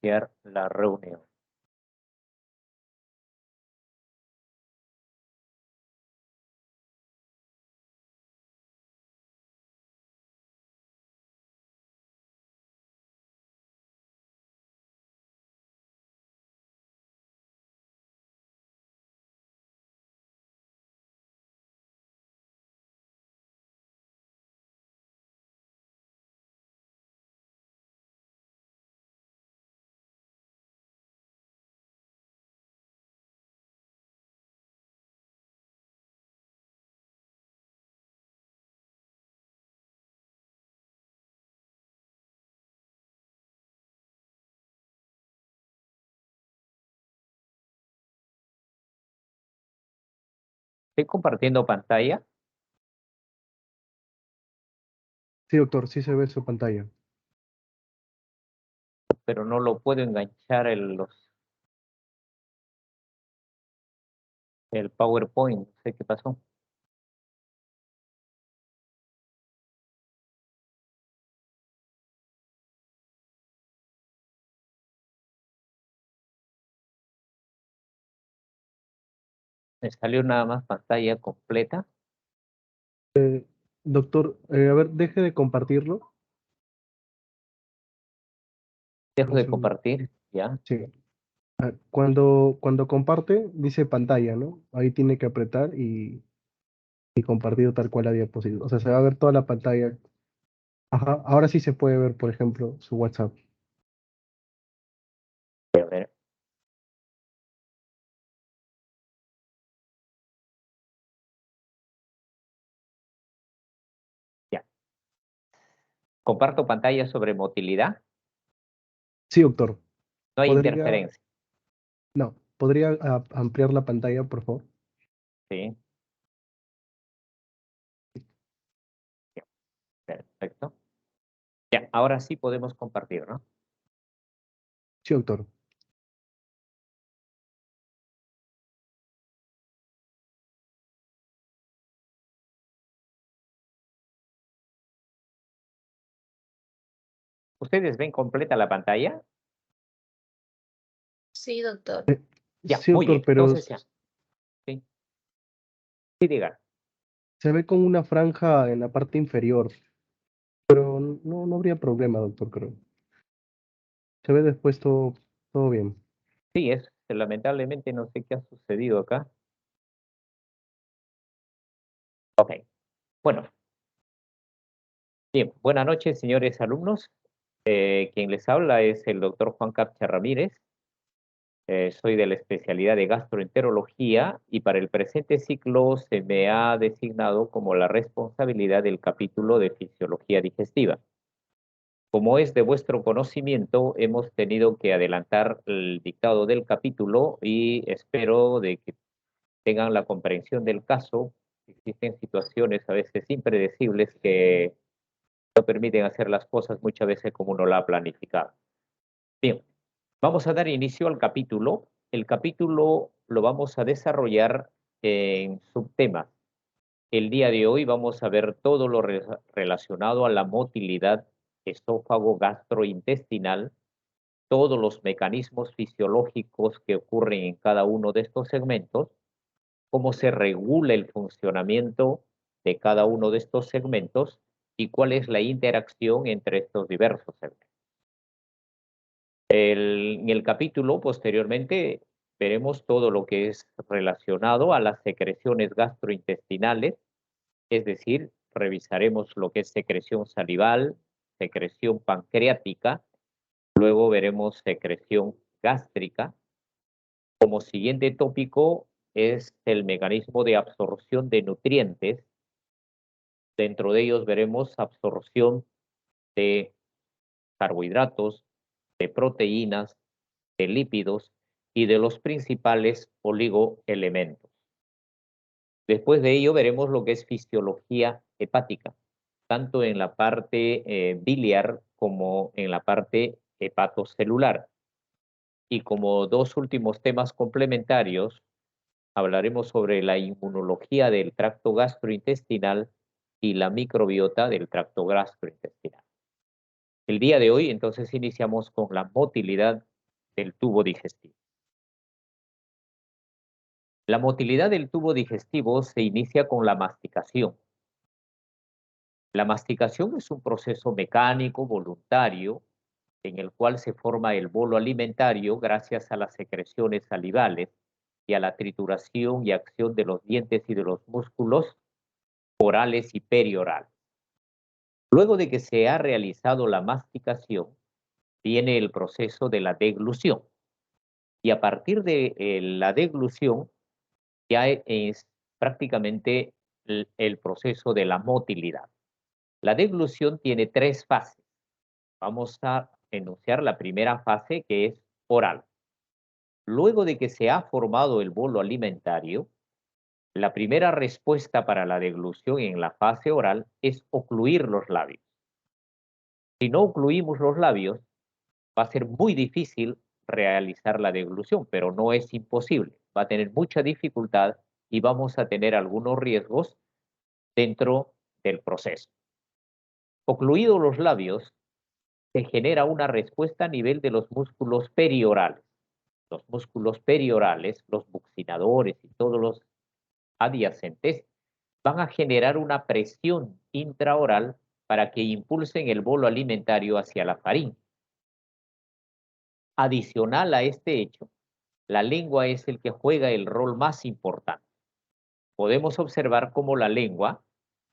iniciar la reunión. Estoy compartiendo pantalla, Sí, doctor, sí se ve su pantalla. pero no lo puedo enganchar el PowerPoint. No sé qué pasó. Me salió nada más pantalla completa. Doctor, a ver, deje de compartirlo. Dejo Un de segundo. compartir, ya. Sí. Cuando comparte, dice pantalla, ¿no? Ahí tiene que apretar y compartir tal cual la diapositiva. O sea, se va a ver toda la pantalla. Ajá, ahora sí se puede ver, por ejemplo, su WhatsApp. A ver, ya. Comparto pantalla sobre motilidad. Sí, doctor. No hay ¿Podría, interferencia. no, podría ampliar la pantalla, por favor? Sí, ya, perfecto. Ya, ahora sí podemos compartir, ¿no? Sí, doctor. ¿Ustedes ven completa la pantalla? Sí, doctor. Ya, Sí, muy doctor, bien. pero Entonces ya. Sí, sí, diga. se ve con una franja en la parte inferior. Pero no, no habría problema, doctor, creo. Se ve después todo bien. Sí, lamentablemente no sé qué ha sucedido acá. Ok. Bueno, bien. Buenas noches, señores alumnos. Quien les habla es el doctor Juan Capcha Ramírez. Soy de la especialidad de gastroenterología y para el presente ciclo se me ha designado como la responsabilidad del capítulo de fisiología digestiva. Como es de vuestro conocimiento, hemos tenido que adelantar el dictado del capítulo y espero de que tengan la comprensión del caso. Existen situaciones a veces impredecibles que no permiten hacer las cosas muchas veces como uno la ha planificado. Bien, vamos a dar inicio al capítulo. El capítulo lo vamos a desarrollar en subtemas. El día de hoy vamos a ver todo lo relacionado a la motilidad esófago gastrointestinal, todos los mecanismos fisiológicos que ocurren en cada uno de estos segmentos, cómo se regula el funcionamiento de cada uno de estos segmentos y cuál es la interacción entre estos diversos segmentos. En el capítulo posteriormente veremos todo lo que es relacionado a las secreciones gastrointestinales, es decir, revisaremos lo que es secreción salival, secreción pancreática, luego veremos secreción gástrica. Como siguiente tópico es el mecanismo de absorción de nutrientes. Dentro de ellos veremos absorción de carbohidratos, de proteínas, de lípidos y de los principales oligoelementos. Después de ello veremos lo que es fisiología hepática, tanto en la parte biliar como en la parte hepatocelular. Y como dos últimos temas complementarios, hablaremos sobre la inmunología del tracto gastrointestinal y la microbiota del tracto gastrointestinal. El día de hoy, entonces, iniciamos con la motilidad del tubo digestivo. La motilidad del tubo digestivo se inicia con la masticación. La masticación es un proceso mecánico voluntario en el cual se forma el bolo alimentario gracias a las secreciones salivales y a la trituración y acción de los dientes y de los músculos orales y periorales. Luego de que se ha realizado la masticación, viene el proceso de la deglución. Y a partir de la deglución ya es prácticamente el proceso de la motilidad. La deglución tiene 3 fases. Vamos a enunciar la primera fase, que es oral. Luego de que se ha formado el bolo alimentario, la primera respuesta para la deglución en la fase oral es ocluir los labios. Si no ocluimos los labios, va a ser muy difícil realizar la deglución, pero no es imposible. Va a tener mucha dificultad y vamos a tener algunos riesgos dentro del proceso. Ocluidos los labios, se genera una respuesta a nivel de los músculos periorales. Los músculos periorales, los buccinadores y todos los adyacentes van a generar una presión intraoral para que impulsen el bolo alimentario hacia la faringe. Adicional a este hecho, la lengua es el que juega el rol más importante. Podemos observar cómo la lengua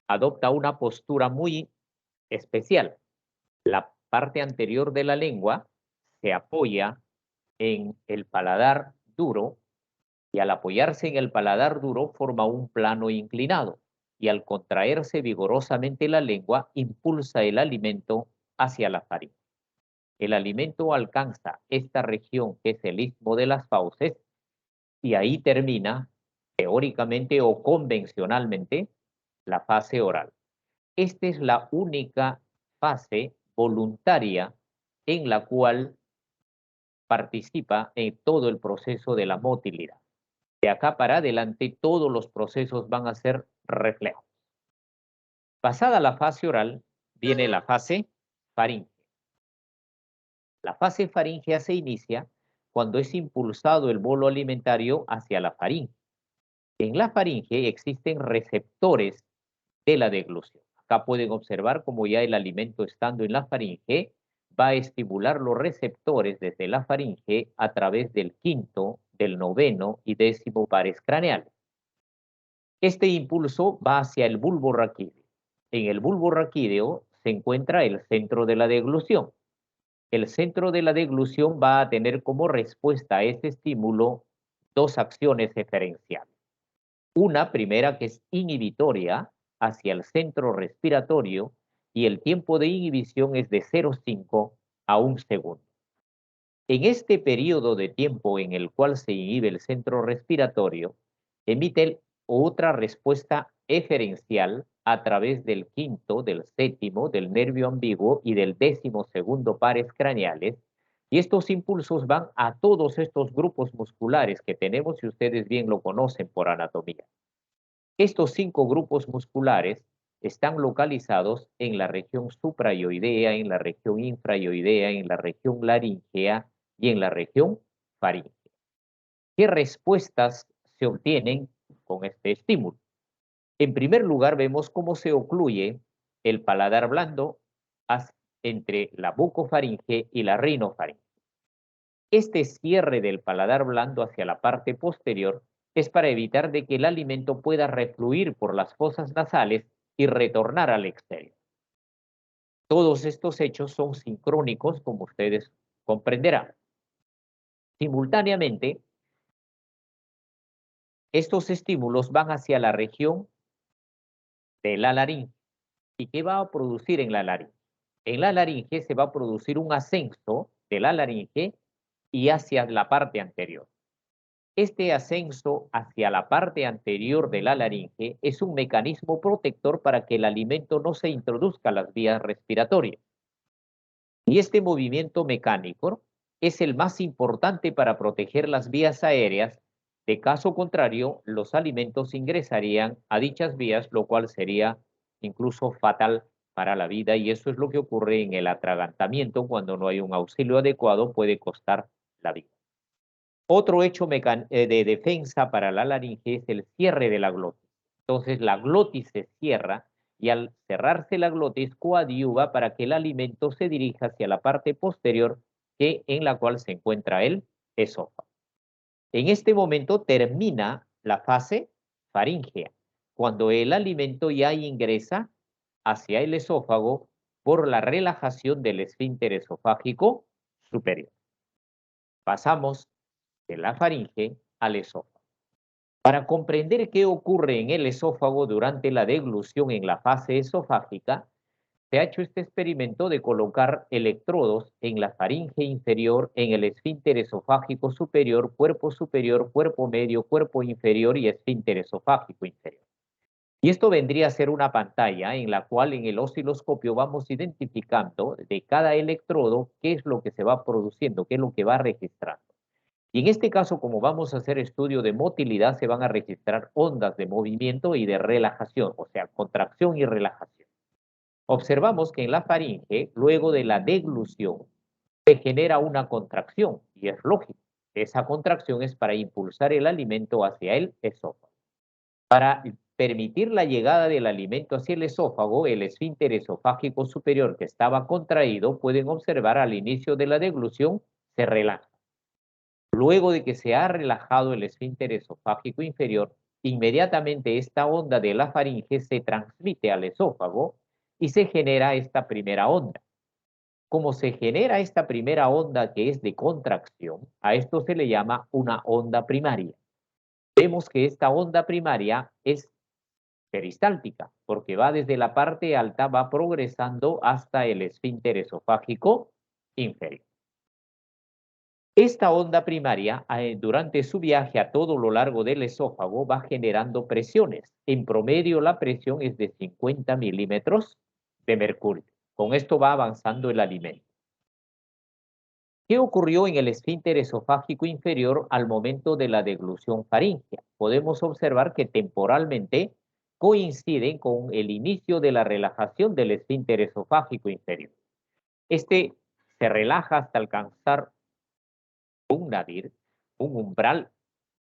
adopta una postura muy especial. La parte anterior de la lengua se apoya en el paladar duro y al apoyarse en el paladar duro forma un plano inclinado y al contraerse vigorosamente la lengua impulsa el alimento hacia la faringe. El alimento alcanza esta región que es el istmo de las fauces y ahí termina, teóricamente o convencionalmente, la fase oral. Esta es la única fase voluntaria en la cual participa en todo el proceso de la motilidad. De acá para adelante, todos los procesos van a ser reflejos. Pasada la fase oral, viene la fase faríngea. La fase faríngea se inicia cuando es impulsado el bolo alimentario hacia la faringe. En la faringe existen receptores de la deglución. Acá pueden observar cómo ya el alimento estando en la faringe va a estimular los receptores desde la faringe a través del quinto, del noveno y décimo pares craneales. Este impulso va hacia el bulbo raquídeo. En el bulbo raquídeo se encuentra el centro de la deglución. El centro de la deglución va a tener como respuesta a este estímulo 2 acciones eferenciales. Una primera que es inhibitoria hacia el centro respiratorio y el tiempo de inhibición es de 0,5 a 1 segundo. En este periodo de tiempo en el cual se inhibe el centro respiratorio, emite otra respuesta eferencial a través del quinto, del séptimo, del nervio ambiguo y del 12º pares craneales, y estos impulsos van a todos estos grupos musculares que tenemos y ustedes bien lo conocen por anatomía. Estos 5 grupos musculares están localizados en la región suprayoidea, en la región infrayoidea, en la región laríngea y en la región faríngea. ¿Qué respuestas se obtienen con este estímulo? En primer lugar, vemos cómo se ocluye el paladar blando entre la bucofaringe y la rinofaringe. Este cierre del paladar blando hacia la parte posterior es para evitar de que el alimento pueda refluir por las fosas nasales y retornar al exterior. Todos estos hechos son sincrónicos, como ustedes comprenderán. Simultáneamente, estos estímulos van hacia la región de la laringe. ¿Y qué va a producir en la laringe? En la laringe se va a producir un ascenso de la laringe y hacia la parte anterior. Este ascenso hacia la parte anterior de la laringe es un mecanismo protector para que el alimento no se introduzca a las vías respiratorias. Y este movimiento mecánico es el más importante para proteger las vías aéreas. De caso contrario, los alimentos ingresarían a dichas vías, lo cual sería incluso fatal para la vida, y eso es lo que ocurre en el atragantamiento. Cuando no hay un auxilio adecuado, puede costar la vida. Otro hecho de defensa para la laringe es el cierre de la glotis. Entonces la glotis se cierra y al cerrarse la glotis coadyuva para que el alimento se dirija hacia la parte posterior en la cual se encuentra el esófago. En este momento termina la fase faríngea, cuando el alimento ya ingresa hacia el esófago por la relajación del esfínter esofágico superior. Pasamos de la faringe al esófago. Para comprender qué ocurre en el esófago durante la deglución en la fase esofágica, se ha hecho este experimento de colocar electrodos en la faringe inferior, en el esfínter esofágico superior, cuerpo medio, cuerpo inferior y esfínter esofágico inferior. Y esto vendría a ser una pantalla en la cual en el osciloscopio vamos identificando de cada electrodo qué es lo que se va produciendo, qué es lo que va registrando. Y en este caso, como vamos a hacer estudio de motilidad, se van a registrar ondas de movimiento y de relajación, o sea, contracción y relajación. Observamos que en la faringe, luego de la deglución, se genera una contracción, y es lógico. Esa contracción es para impulsar el alimento hacia el esófago. Para permitir la llegada del alimento hacia el esófago, el esfínter esofágico superior que estaba contraído, pueden observar al inicio de la deglución, se relaja. Luego de que se ha relajado el esfínter esofágico inferior, inmediatamente esta onda de la faringe se transmite al esófago y se genera esta primera onda. Como se genera esta primera onda que es de contracción, a esto se le llama una onda primaria. Vemos que esta onda primaria es peristáltica, porque va desde la parte alta, va progresando hasta el esfínter esofágico inferior. Esta onda primaria, durante su viaje a todo lo largo del esófago, va generando presiones. En promedio, la presión es de 50 milímetros de mercurio. Con esto va avanzando el alimento. ¿Qué ocurrió en el esfínter esofágico inferior al momento de la deglución faríngea? Podemos observar que temporalmente coinciden con el inicio de la relajación del esfínter esofágico inferior. Este se relaja hasta alcanzar un nadir, un umbral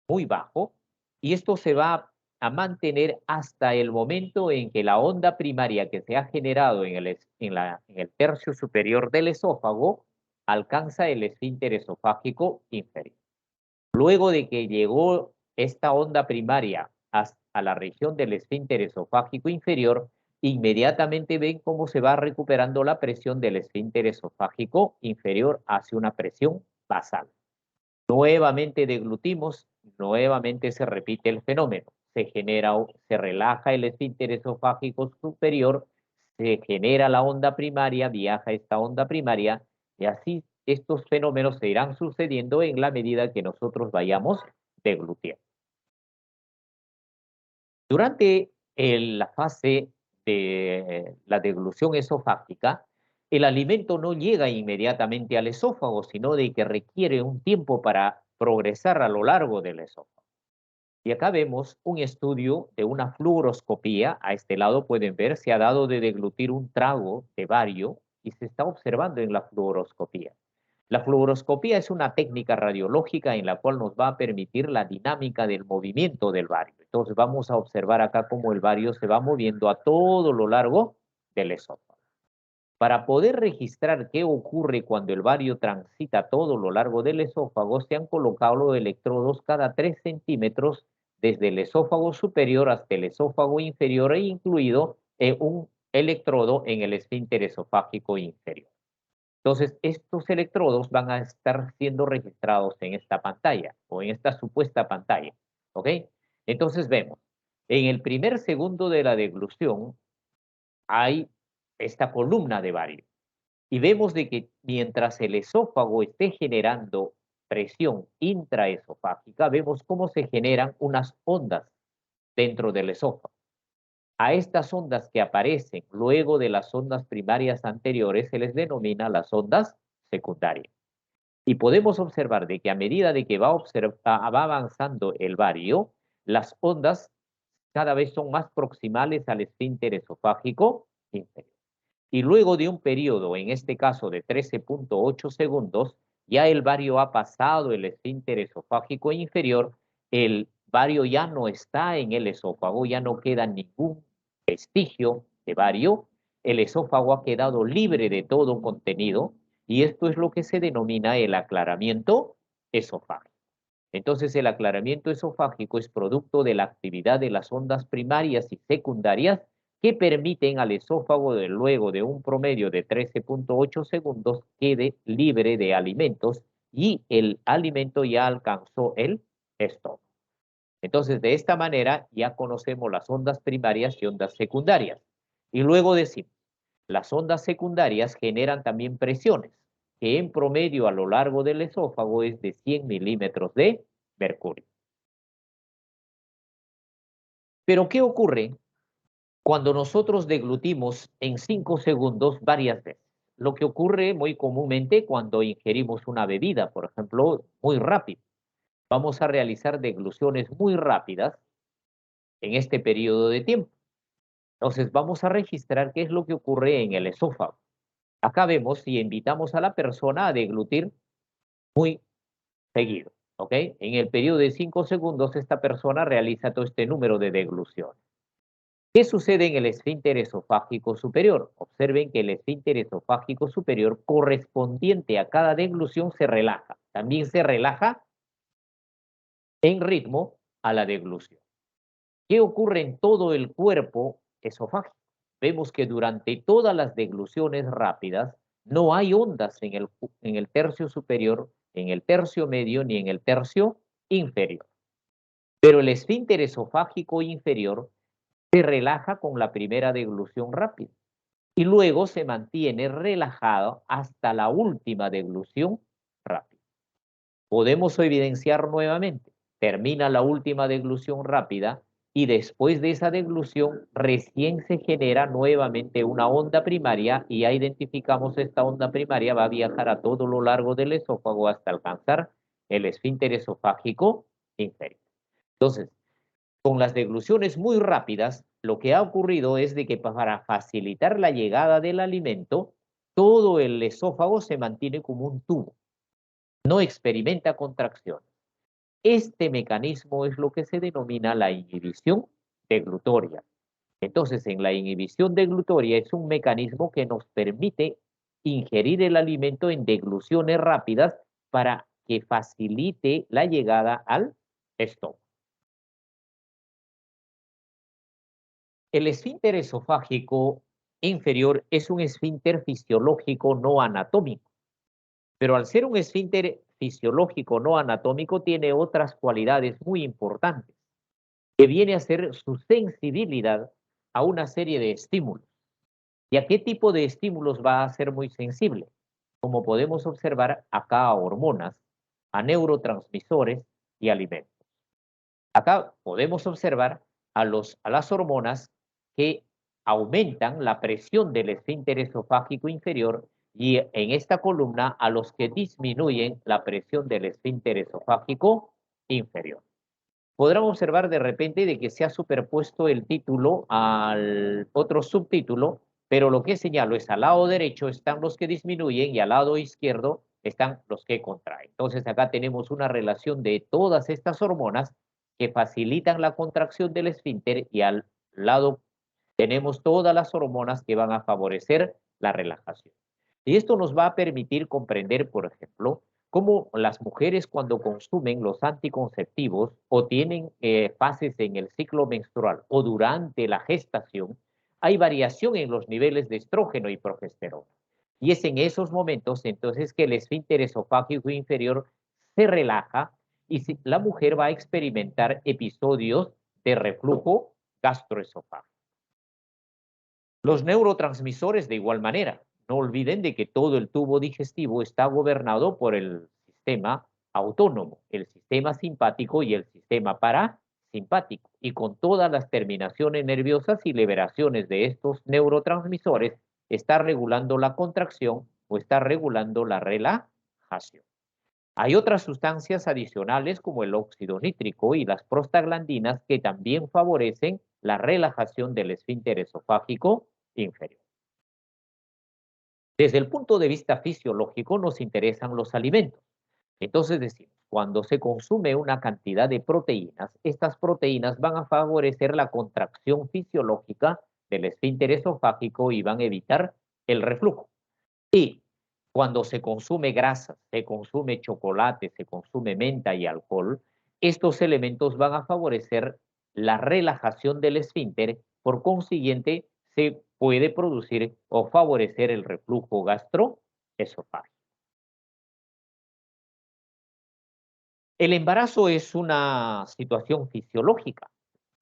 muy bajo, y esto se va a mantener hasta el momento en que la onda primaria que se ha generado en el tercio superior del esófago alcanza el esfínter esofágico inferior. Luego de que llegó esta onda primaria a la región del esfínter esofágico inferior, inmediatamente ven cómo se va recuperando la presión del esfínter esofágico inferior hacia una presión basal. Nuevamente deglutimos, nuevamente se repite el fenómeno. Se relaja el esfínter esofágico superior, se genera la onda primaria, viaja esta onda primaria, y así estos fenómenos se irán sucediendo en la medida que nosotros vayamos deglutiendo. Durante la fase de la deglución esofágica, el alimento no llega inmediatamente al esófago, sino de que requiere un tiempo para progresar a lo largo del esófago. Y acá vemos un estudio de una fluoroscopía. A este lado pueden ver, se ha dado de deglutir un trago de bario y se está observando en la fluoroscopía. La fluoroscopía es una técnica radiológica en la cual nos va a permitir la dinámica del movimiento del bario. Entonces vamos a observar acá cómo el bario se va moviendo a todo lo largo del esófago. Para poder registrar qué ocurre cuando el bario transita todo lo largo del esófago, se han colocado los electrodos cada 3 centímetros desde el esófago superior hasta el esófago inferior e incluido un electrodo en el esfínter esofágico inferior. Entonces, estos electrodos van a estar siendo registrados en esta pantalla o en esta supuesta pantalla, ¿ok? Entonces vemos, en el primer segundo de la deglución hay esta columna de bario y vemos de que mientras el esófago esté generando presión intraesofágica, vemos cómo se generan unas ondas dentro del esófago. A estas ondas que aparecen luego de las ondas primarias anteriores se les denomina las ondas secundarias. Y podemos observar de que a medida de que va avanzando el bario, las ondas cada vez son más proximales al esfínter esofágico inferior. Y luego de un periodo, en este caso de 13.8 segundos, ya el bario ha pasado el esfínter esofágico inferior, el bario ya no está en el esófago, ya no queda ningún vestigio de bario, el esófago ha quedado libre de todo contenido y esto es lo que se denomina el aclaramiento esofágico. Entonces, el aclaramiento esofágico es producto de la actividad de las ondas primarias y secundarias que permiten al esófago, luego de un promedio de 13.8 segundos, quede libre de alimentos y el alimento ya alcanzó el estómago. Entonces, de esta manera ya conocemos las ondas primarias y ondas secundarias. Y luego decimos, las ondas secundarias generan también presiones, que en promedio a lo largo del esófago es de 100 milímetros de mercurio. Pero, ¿qué ocurre cuando nosotros deglutimos en 5 segundos varias veces? Lo que ocurre muy comúnmente cuando ingerimos una bebida, por ejemplo, muy rápido. Vamos a realizar degluciones muy rápidas en este periodo de tiempo. Entonces, vamos a registrar qué es lo que ocurre en el esófago. Acá vemos si invitamos a la persona a deglutir muy seguido, ¿ok? En el periodo de 5 segundos, esta persona realiza todo este número de degluciones. ¿Qué sucede en el esfínter esofágico superior? Observen que el esfínter esofágico superior correspondiente a cada deglución se relaja. También se relaja en ritmo a la deglución. ¿Qué ocurre en todo el cuerpo esofágico? Vemos que durante todas las degluciones rápidas no hay ondas en el tercio superior, en el tercio medio ni en el tercio inferior. Pero el esfínter esofágico inferior se relaja con la primera deglución rápida y luego se mantiene relajado hasta la última deglución rápida. Podemos evidenciar nuevamente, termina la última deglución rápida y después de esa deglución recién se genera nuevamente una onda primaria y ya identificamos esta onda primaria, va a viajar a todo lo largo del esófago hasta alcanzar el esfínter esofágico inferior. Entonces, con las degluciones muy rápidas, lo que ha ocurrido es de que para facilitar la llegada del alimento, todo el esófago se mantiene como un tubo, no experimenta contracciones. Este mecanismo es lo que se denomina la inhibición deglutoria. Entonces, en la inhibición deglutoria es un mecanismo que nos permite ingerir el alimento en degluciones rápidas para que facilite la llegada al estómago. El esfínter esofágico inferior es un esfínter fisiológico no anatómico, pero al ser un esfínter fisiológico no anatómico tiene otras cualidades muy importantes, que viene a ser su sensibilidad a una serie de estímulos. ¿Y a qué tipo de estímulos va a ser muy sensible? Como podemos observar acá, a hormonas, a neurotransmisores y alimentos. Acá podemos observar a las hormonas que aumentan la presión del esfínter esofágico inferior y en esta columna a los que disminuyen la presión del esfínter esofágico inferior. Podrán observar de repente de que se ha superpuesto el título al otro subtítulo, pero lo que señalo es al lado derecho están los que disminuyen y al lado izquierdo están los que contraen. Entonces acá tenemos una relación de todas estas hormonas que facilitan la contracción del esfínter y al lado tenemos todas las hormonas que van a favorecer la relajación. Y esto nos va a permitir comprender, por ejemplo, cómo las mujeres cuando consumen los anticonceptivos o tienen fases en el ciclo menstrual o durante la gestación, hay variación en los niveles de estrógeno y progesterona. Y es en esos momentos entonces que el esfínter esofágico inferior se relaja y la mujer va a experimentar episodios de reflujo gastroesofágico. Los neurotransmisores de igual manera. No olviden de que todo el tubo digestivo está gobernado por el sistema autónomo, el sistema simpático y el sistema parasimpático. Y con todas las terminaciones nerviosas y liberaciones de estos neurotransmisores, está regulando la contracción o está regulando la relajación. Hay otras sustancias adicionales como el óxido nítrico y las prostaglandinas que también favorecen la relajación del esfínter esofágico inferior. Desde el punto de vista fisiológico nos interesan los alimentos. Entonces decimos, cuando se consume una cantidad de proteínas, estas proteínas van a favorecer la contracción fisiológica del esfínter esofágico y van a evitar el reflujo. Y cuando se consume grasa, se consume chocolate, se consume menta y alcohol, estos elementos van a favorecer la relajación del esfínter, por consiguiente, se puede producir o favorecer el reflujo gastroesofágico. El embarazo es una situación fisiológica.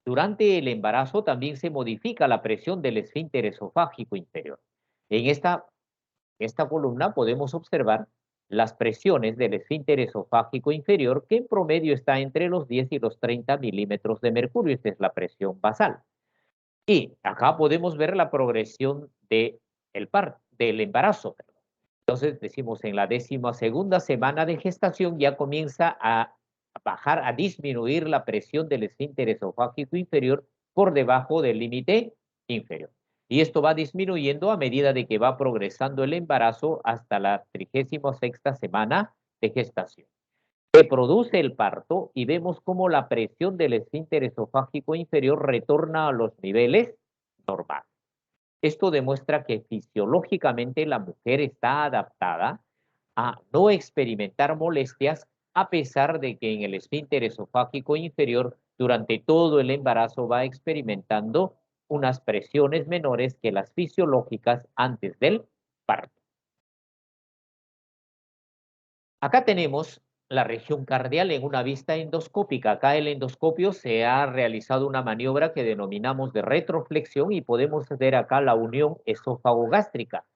Durante el embarazo también se modifica la presión del esfínter esofágico inferior. En esta columna podemos observar las presiones del esfínter esofágico inferior, que en promedio está entre los 10 y los 30 milímetros de mercurio. Esta es la presión basal. Y acá podemos ver la progresión del embarazo. Entonces decimos, en la 12ª semana de gestación ya comienza a bajar, a disminuir la presión del esfínter esofágico inferior por debajo del límite inferior. Y esto va disminuyendo a medida de que va progresando el embarazo hasta la 36ª semana de gestación. Se produce el parto y vemos cómo la presión del esfínter esofágico inferior retorna a los niveles normales. Esto demuestra que fisiológicamente la mujer está adaptada a no experimentar molestias, a pesar de que en el esfínter esofágico inferior durante todo el embarazo va experimentando unas presiones menores que las fisiológicas antes del parto. Acá tenemos la región cardial en una vista endoscópica. Acá el endoscopio se ha realizado una maniobra que denominamos de retroflexión y podemos ver acá la unión esófago-gástrica.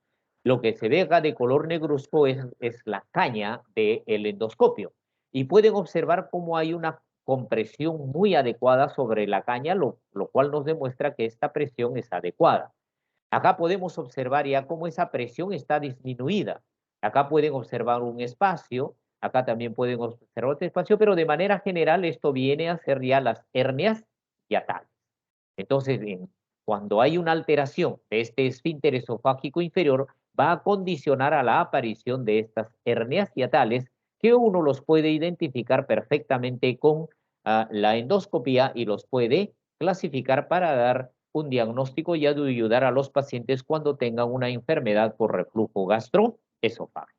Lo que se ve acá de color negruzco es la caña del endoscopio. Y pueden observar cómo hay una compresión muy adecuada sobre la caña, lo cual nos demuestra que esta presión es adecuada. Acá podemos observar ya cómo esa presión está disminuida. Acá pueden observar un espacio, acá también pueden observar otro espacio, pero de manera general esto viene a ser ya las hernias hiatales. Entonces, cuando hay una alteración de este esfínter esofágico inferior, va a condicionar a la aparición de estas hernias hiatales, que uno los puede identificar perfectamente con la endoscopía y los puede clasificar para dar un diagnóstico y ayudar a los pacientes cuando tengan una enfermedad por reflujo gastroesofágico.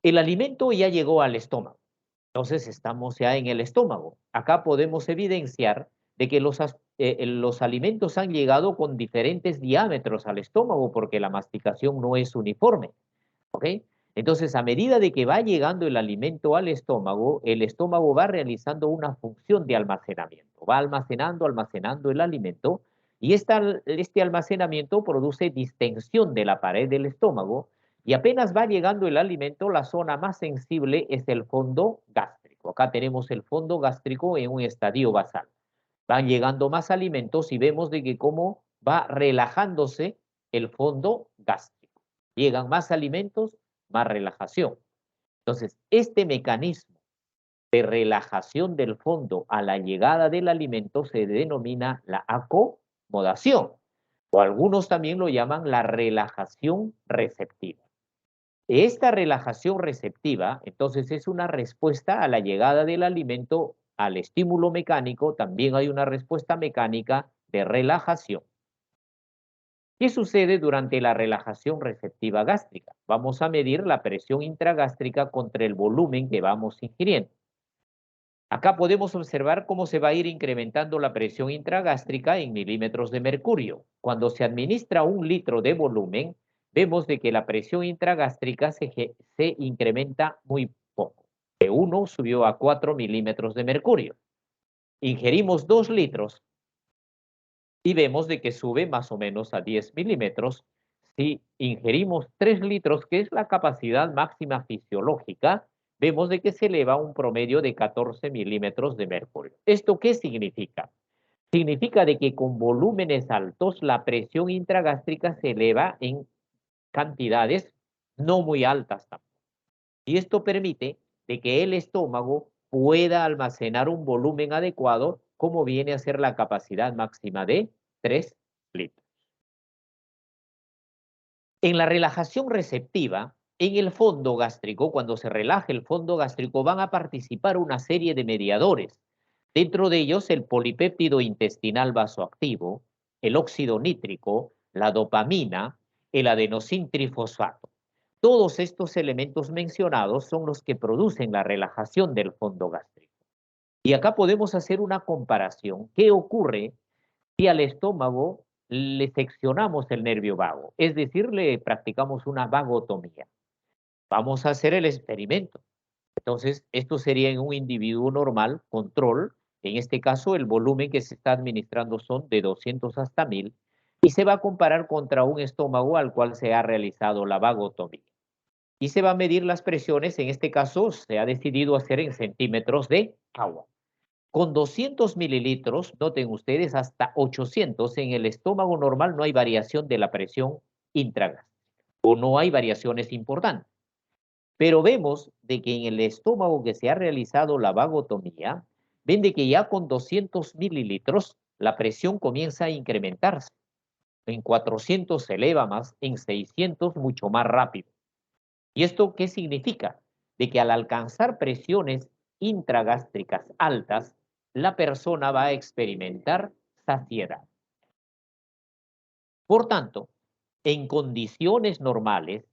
El alimento ya llegó al estómago. Entonces estamos ya en el estómago. Acá podemos evidenciar de que los alimentos han llegado con diferentes diámetros al estómago porque la masticación no es uniforme. ¿Ok? Entonces, a medida de que va llegando el alimento al estómago, el estómago va realizando una función de almacenamiento. Va almacenando el alimento y este almacenamiento produce distensión de la pared del estómago y apenas va llegando el alimento, la zona más sensible es el fondo gástrico. Acá tenemos el fondo gástrico en un estadio basal. Van llegando más alimentos y vemos de que cómo va relajándose el fondo gástrico. Llegan más alimentos, más relajación. Entonces, este mecanismo de relajación del fondo a la llegada del alimento se denomina la acomodación, o algunos también lo llaman la relajación receptiva. Esta relajación receptiva, entonces, es una respuesta a la llegada del alimento al estímulo mecánico. También hay una respuesta mecánica de relajación. ¿Qué sucede durante la relajación receptiva gástrica? Vamos a medir la presión intragástrica contra el volumen que vamos ingiriendo. Acá podemos observar cómo se va a ir incrementando la presión intragástrica en milímetros de mercurio. Cuando se administra 1 litro de volumen, vemos de que la presión intragástrica se incrementa muy poco. De 1 subió a 4 milímetros de mercurio. Ingerimos 2 litros y vemos de que sube más o menos a 10 milímetros. Si ingerimos 3 litros, que es la capacidad máxima fisiológica, vemos de que se eleva a un promedio de 14 milímetros de mercurio. ¿Esto qué significa? Significa de que con volúmenes altos la presión intragástrica se eleva en cantidades no muy altas tampoco. Y esto permite de que el estómago pueda almacenar un volumen adecuado, como viene a ser la capacidad máxima de 3 litros. En la relajación receptiva, En el fondo gástrico, cuando se relaja el fondo gástrico, van a participar una serie de mediadores. Dentro de ellos, el polipéptido intestinal vasoactivo, el óxido nítrico, la dopamina, el adenosín trifosfato. Todos estos elementos mencionados son los que producen la relajación del fondo gástrico. Y acá podemos hacer una comparación. ¿Qué ocurre si al estómago le seccionamos el nervio vago? Es decir, le practicamos una vagotomía. Vamos a hacer el experimento. Entonces, esto sería en un individuo normal, control. En este caso, el volumen que se está administrando son de 200 hasta 1000 y se va a comparar contra un estómago al cual se ha realizado la vagotomía. Y se va a medir las presiones, en este caso se ha decidido hacer en centímetros de agua. Con 200 mililitros, noten ustedes, hasta 800 en el estómago normal no hay variación de la presión intragástrica o no hay variaciones importantes. Pero vemos de que en el estómago que se ha realizado la vagotomía, ven de que ya con 200 mililitros la presión comienza a incrementarse. En 400 se eleva más, en 600 mucho más rápido. ¿Y esto qué significa? De que al alcanzar presiones intragástricas altas, la persona va a experimentar saciedad. Por tanto, en condiciones normales,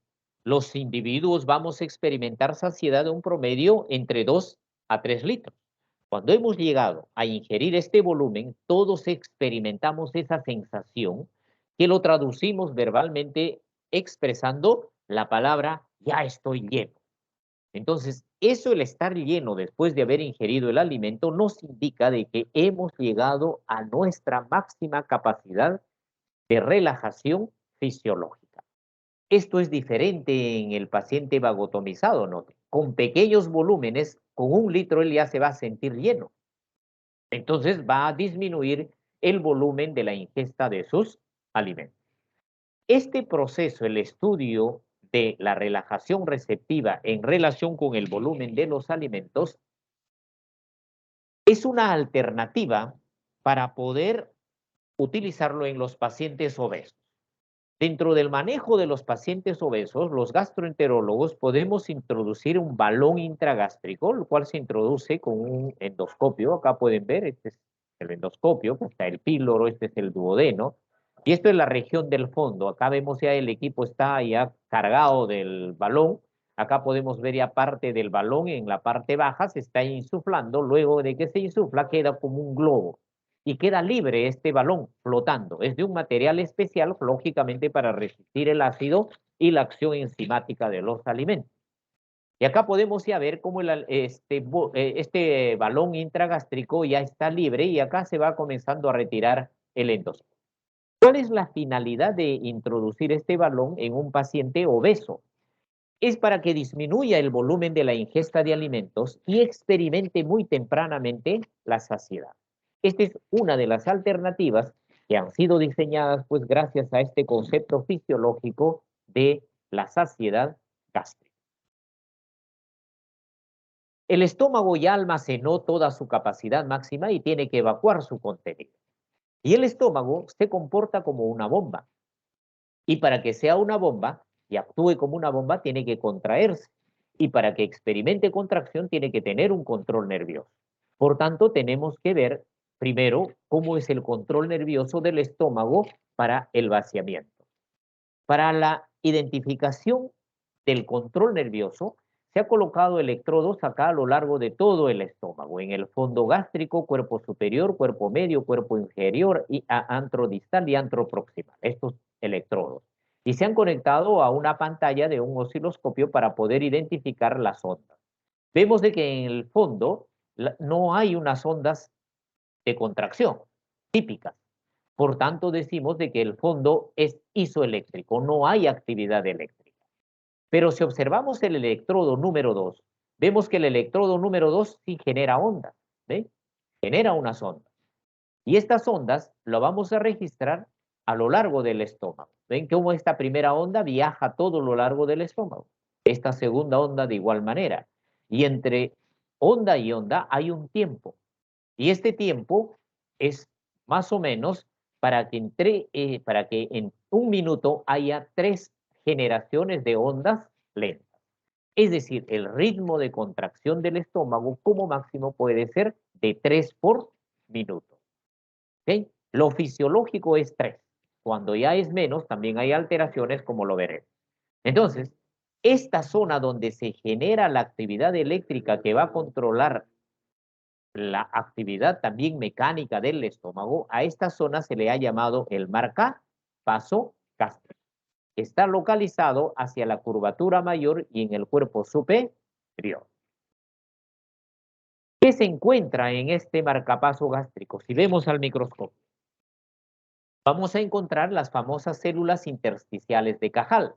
los individuos vamos a experimentar saciedad de un promedio entre 2 a 3 litros. Cuando hemos llegado a ingerir este volumen, todos experimentamos esa sensación que lo traducimos verbalmente expresando la palabra ya estoy lleno. Entonces, eso, el estar lleno después de haber ingerido el alimento, nos indica de que hemos llegado a nuestra máxima capacidad de relajación fisiológica. Esto es diferente en el paciente vagotomizado, ¿no? Con pequeños volúmenes, con 1 litro él ya se va a sentir lleno. Entonces va a disminuir el volumen de la ingesta de sus alimentos. Este proceso, el estudio de la relajación receptiva en relación con el volumen de los alimentos, es una alternativa para poder utilizarlo en los pacientes obesos. Dentro del manejo de los pacientes obesos, los gastroenterólogos podemos introducir un balón intragástrico, el cual se introduce con un endoscopio. Acá pueden ver, este es el endoscopio, está el píloro, este es el duodeno, y esto es la región del fondo. Acá vemos ya el equipo está ya cargado del balón. Acá podemos ver ya parte del balón en la parte baja, se está insuflando. Luego de que se insufla, queda como un globo y queda libre este balón flotando. Es de un material especial, lógicamente, para resistir el ácido y la acción enzimática de los alimentos. Y acá podemos ya ver cómo este balón intragástrico ya está libre y acá se va comenzando a retirar el endoscopio. ¿Cuál es la finalidad de introducir este balón en un paciente obeso? Es para que disminuya el volumen de la ingesta de alimentos y experimente muy tempranamente la saciedad. Esta es una de las alternativas que han sido diseñadas pues gracias a este concepto fisiológico de la saciedad gástrica. El estómago ya almacenó toda su capacidad máxima y tiene que evacuar su contenido. Y el estómago se comporta como una bomba. Y para que sea una bomba y actúe como una bomba, tiene que contraerse. Y para que experimente contracción, tiene que tener un control nervioso. Por tanto, tenemos que ver primero cómo es el control nervioso del estómago para el vaciamiento. Para la identificación del control nervioso, se ha colocado electrodos acá a lo largo de todo el estómago, en el fondo gástrico, cuerpo superior, cuerpo medio, cuerpo inferior, y antro distal y antro proximal, estos electrodos. Y se han conectado a una pantalla de un osciloscopio para poder identificar las ondas. Vemos de que en el fondo no hay unas ondas de contracción típicas. Por tanto, decimos de que el fondo es isoeléctrico, no hay actividad eléctrica. Pero si observamos el electrodo número 2, vemos que el electrodo número 2 sí genera ondas, ¿ve? Genera unas ondas. Y estas ondas lo vamos a registrar a lo largo del estómago. ¿Ven cómo esta primera onda viaja todo lo largo del estómago? Esta segunda onda de igual manera. Y entre onda y onda hay un tiempo. Y este tiempo es más o menos para que en 1 minuto haya 3 generaciones de ondas lentas. Es decir, el ritmo de contracción del estómago como máximo puede ser de 3 por minuto. ¿Okay? Lo fisiológico es 3. Cuando ya es menos, también hay alteraciones, como lo veremos. Entonces, esta zona donde se genera la actividad eléctrica que va a controlar la actividad también mecánica del estómago, a esta zona se le ha llamado el marcapaso gástrico. Está localizado hacia la curvatura mayor y en el cuerpo superior. ¿Qué se encuentra en este marcapaso gástrico? Si vemos al microscopio, vamos a encontrar las famosas células intersticiales de Cajal.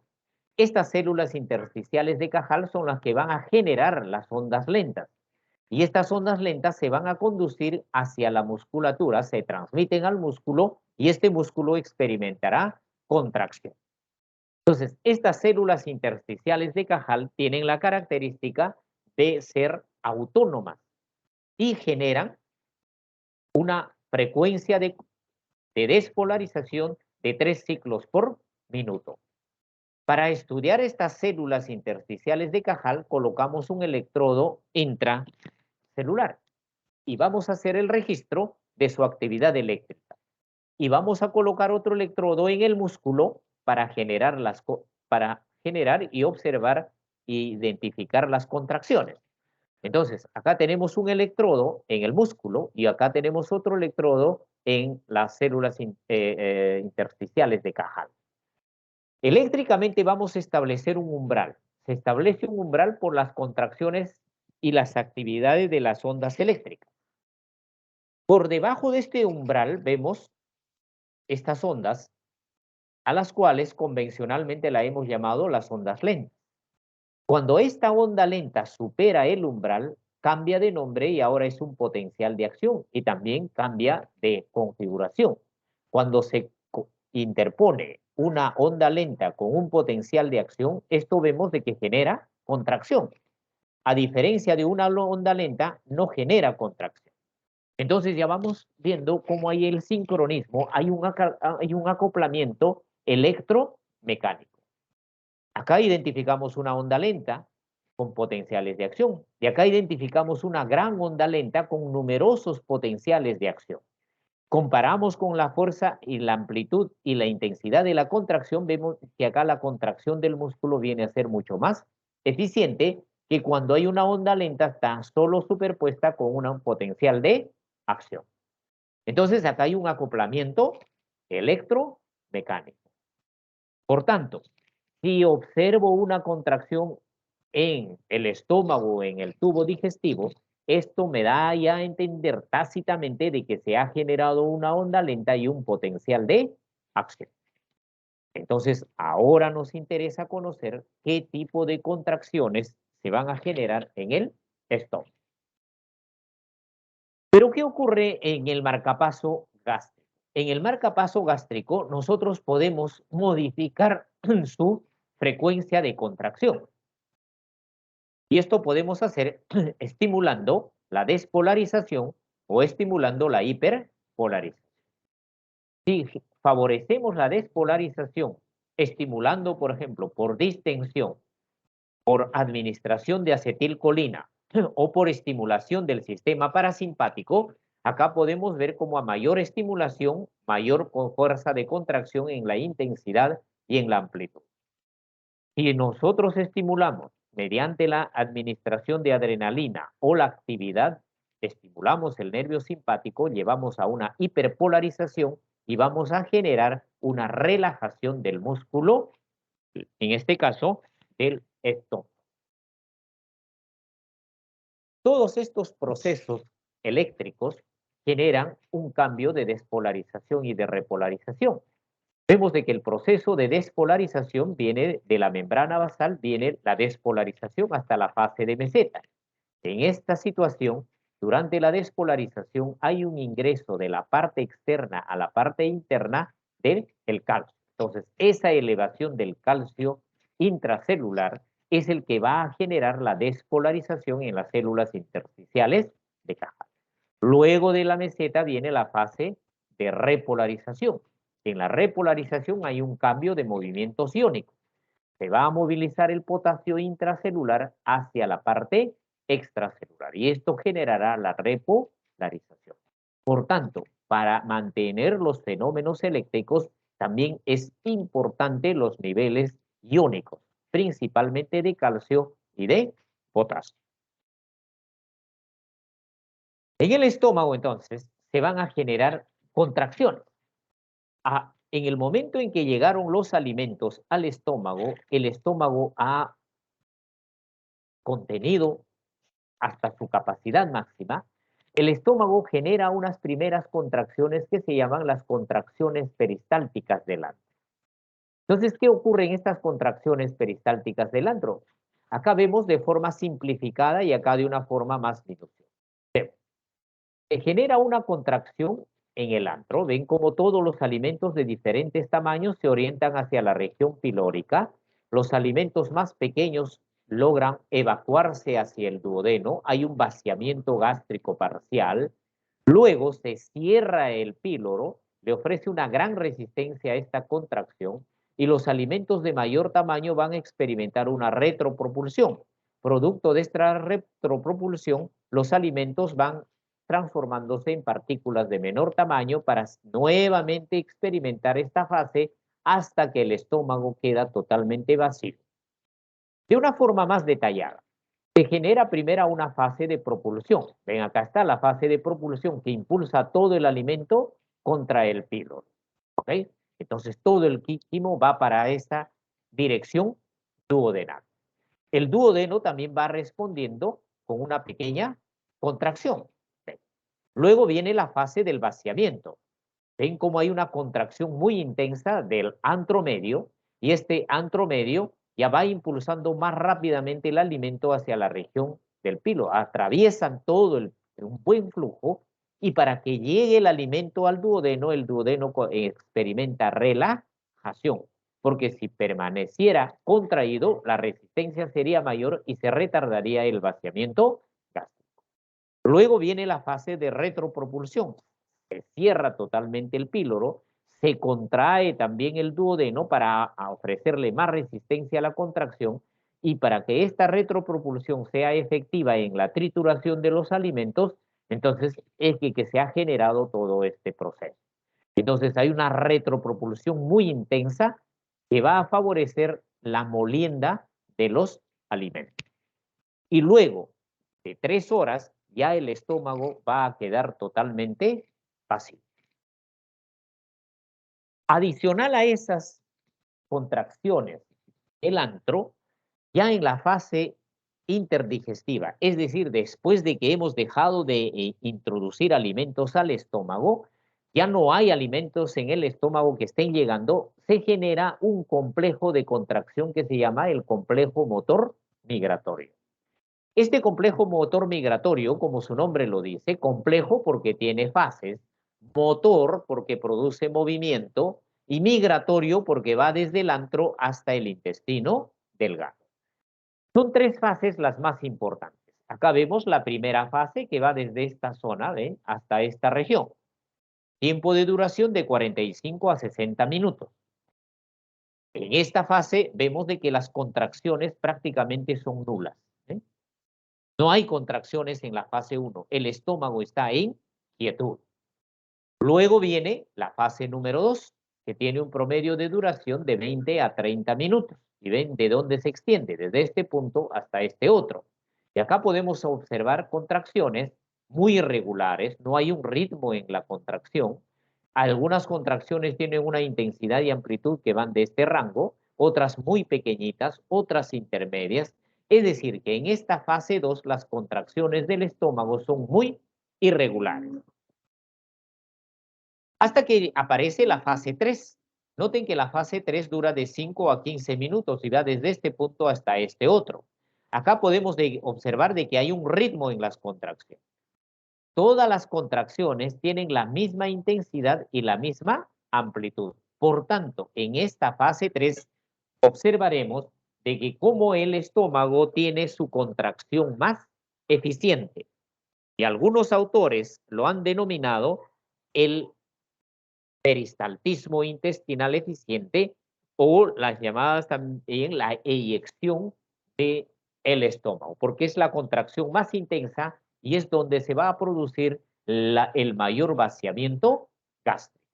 Estas células intersticiales de Cajal son las que van a generar las ondas lentas. Y estas ondas lentas se van a conducir hacia la musculatura, se transmiten al músculo y este músculo experimentará contracción. Entonces, estas células intersticiales de Cajal tienen la característica de ser autónomas y generan una frecuencia de despolarización de 3 ciclos por minuto. Para estudiar estas células intersticiales de Cajal, colocamos un electrodo intracelular y vamos a hacer el registro de su actividad eléctrica. Y vamos a colocar otro electrodo en el músculo para generar, y observar e identificar las contracciones. Entonces, acá tenemos un electrodo en el músculo y acá tenemos otro electrodo en las células intersticiales de Cajal. Eléctricamente vamos a establecer un umbral. Se establece un umbral por las contracciones y las actividades de las ondas eléctricas. Por debajo de este umbral vemos estas ondas, a las cuales convencionalmente la hemos llamado las ondas lentas. Cuando esta onda lenta supera el umbral, cambia de nombre y ahora es un potencial de acción y también cambia de configuración. Cuando se interpone una onda lenta con un potencial de acción, esto vemos de que genera contracción. A diferencia de una onda lenta, no genera contracción. Entonces ya vamos viendo cómo hay el sincronismo, hay un acoplamiento electromecánico. Acá identificamos una onda lenta con potenciales de acción. Y acá identificamos una gran onda lenta con numerosos potenciales de acción. Comparamos con la fuerza y la amplitud y la intensidad de la contracción, vemos que acá la contracción del músculo viene a ser mucho más eficiente que cuando hay una onda lenta está solo superpuesta con un potencial de acción. Entonces acá hay un acoplamiento electromecánico. Por tanto, si observo una contracción en el estómago, en el tubo digestivo, esto me da ya a entender tácitamente de que se ha generado una onda lenta y un potencial de acción. Entonces, ahora nos interesa conocer qué tipo de contracciones se van a generar en el estómago. Pero, ¿qué ocurre en el marcapaso gástrico? En el marcapaso gástrico, nosotros podemos modificar su frecuencia de contracción. Y esto podemos hacer estimulando la despolarización o estimulando la hiperpolarización. Si favorecemos la despolarización, estimulando, por ejemplo, por distensión, por administración de acetilcolina o por estimulación del sistema parasimpático, acá podemos ver cómo a mayor estimulación, mayor fuerza de contracción en la intensidad y en la amplitud. Si nosotros estimulamos mediante la administración de adrenalina o la actividad, estimulamos el nervio simpático, llevamos a una hiperpolarización y vamos a generar una relajación del músculo, en este caso, del estómago. Todos estos procesos eléctricos generan un cambio de despolarización y de repolarización. Vemos de que el proceso de despolarización viene de la membrana basal, viene la despolarización hasta la fase de meseta. En esta situación, durante la despolarización hay un ingreso de la parte externa a la parte interna del calcio. Entonces, esa elevación del calcio intracelular es el que va a generar la despolarización en las células intersticiales de Cajal. Luego de la meseta viene la fase de repolarización. En la repolarización hay un cambio de movimientos iónicos. se va a movilizar el potasio intracelular hacia la parte extracelular y esto generará la repolarización. Por tanto, para mantener los fenómenos eléctricos también es importante los niveles iónicos, principalmente de calcio y de potasio. En el estómago, entonces, se van a generar contracciones. En el momento en que llegaron los alimentos al estómago, el estómago ha contenido hasta su capacidad máxima, el estómago genera unas primeras contracciones que se llaman las contracciones peristálticas del antro. Entonces, ¿qué ocurre en estas contracciones peristálticas del antro? Acá vemos de forma simplificada y acá de una forma más minuciosa. Se genera una contracción en el antro. Ven cómo todos los alimentos de diferentes tamaños se orientan hacia la región pilórica. Los alimentos más pequeños logran evacuarse hacia el duodeno. Hay un vaciamiento gástrico parcial. Luego se cierra el píloro, le ofrece una gran resistencia a esta contracción y los alimentos de mayor tamaño van a experimentar una retropropulsión. Producto de esta retropropulsión, los alimentos van transformándose en partículas de menor tamaño para nuevamente experimentar esta fase hasta que el estómago queda totalmente vacío. De una forma más detallada, se genera primero una fase de propulsión. Ven, acá está la fase de propulsión que impulsa todo el alimento contra el píloro. ¿Ok? Entonces todo el quimo va para esa dirección duodenal. El duodeno también va respondiendo con una pequeña contracción. ¿Ven? Luego viene la fase del vaciamiento. Ven cómo hay una contracción muy intensa del antro medio y este antro medio ya va impulsando más rápidamente el alimento hacia la región del píloro. Atraviesan todo un buen flujo y para que llegue el alimento al duodeno, el duodeno experimenta relajación, porque si permaneciera contraído, la resistencia sería mayor y se retardaría el vaciamiento gástrico. Luego viene la fase de retropropulsión. Se cierra totalmente el píloro, se contrae también el duodeno para ofrecerle más resistencia a la contracción y para que esta retropropulsión sea efectiva en la trituración de los alimentos, entonces es que se ha generado todo este proceso. Entonces hay una retropropulsión muy intensa que va a favorecer la molienda de los alimentos. Y luego de 3 horas ya el estómago va a quedar totalmente vacío. Adicional a esas contracciones del antro, ya en la fase interdigestiva, es decir, después de que hemos dejado de introducir alimentos al estómago, ya no hay alimentos en el estómago que estén llegando, se genera un complejo de contracción que se llama el complejo motor migratorio. Este complejo motor migratorio, como su nombre lo dice, complejo porque tiene fases, motor porque produce movimiento y migratorio porque va desde el antro hasta el intestino delgado. Son 3 fases las más importantes. Acá vemos la primera fase que va desde esta zona, ¿ven? Hasta esta región. Tiempo de duración de 45 a 60 minutos. En esta fase vemos de que las contracciones prácticamente son nulas. No hay contracciones en la fase 1. El estómago está en quietud. Luego viene la fase número 2, que tiene un promedio de duración de 20 a 30 minutos. Y ven de dónde se extiende, desde este punto hasta este otro. Y acá podemos observar contracciones muy irregulares, no hay un ritmo en la contracción. Algunas contracciones tienen una intensidad y amplitud que van de este rango, otras muy pequeñitas, otras intermedias. Es decir, que en esta fase 2 las contracciones del estómago son muy irregulares. Hasta que aparece la fase 3. Noten que la fase 3 dura de 5 a 15 minutos y va desde este punto hasta este otro. Acá podemos observar de que hay un ritmo en las contracciones. Todas las contracciones tienen la misma intensidad y la misma amplitud. Por tanto, en esta fase 3 observaremos de que como el estómago tiene su contracción más eficiente. Y algunos autores lo han denominado el peristaltismo intestinal eficiente o las llamadas también la eyección del estómago, porque es la contracción más intensa y es donde se va a producir el mayor vaciamiento gástrico.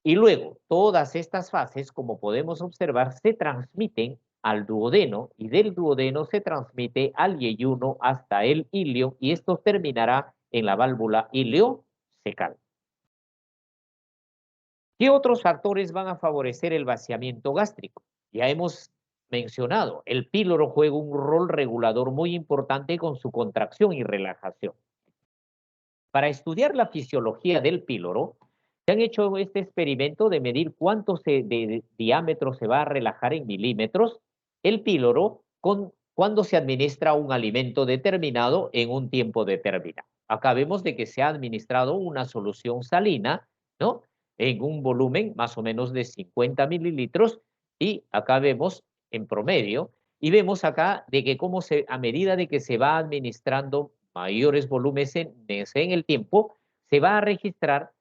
Y luego, todas estas fases, como podemos observar, se transmiten al duodeno y del duodeno se transmite al yeyuno hasta el ilio y esto terminará en la válvula ileocecal. ¿Qué otros factores van a favorecer el vaciamiento gástrico? Ya hemos mencionado, el píloro juega un rol regulador muy importante con su contracción y relajación. Para estudiar la fisiología del píloro, se han hecho este experimento de medir cuánto de diámetro se va a relajar en milímetros el píloro cuando se administra un alimento determinado en un tiempo determinado. Acá vemos de que se ha administrado una solución salina, ¿no? En un volumen más o menos de 50 mililitros y acá vemos en promedio y vemos acá de que a medida de que se va administrando mayores volúmenes en el tiempo, se va a registrar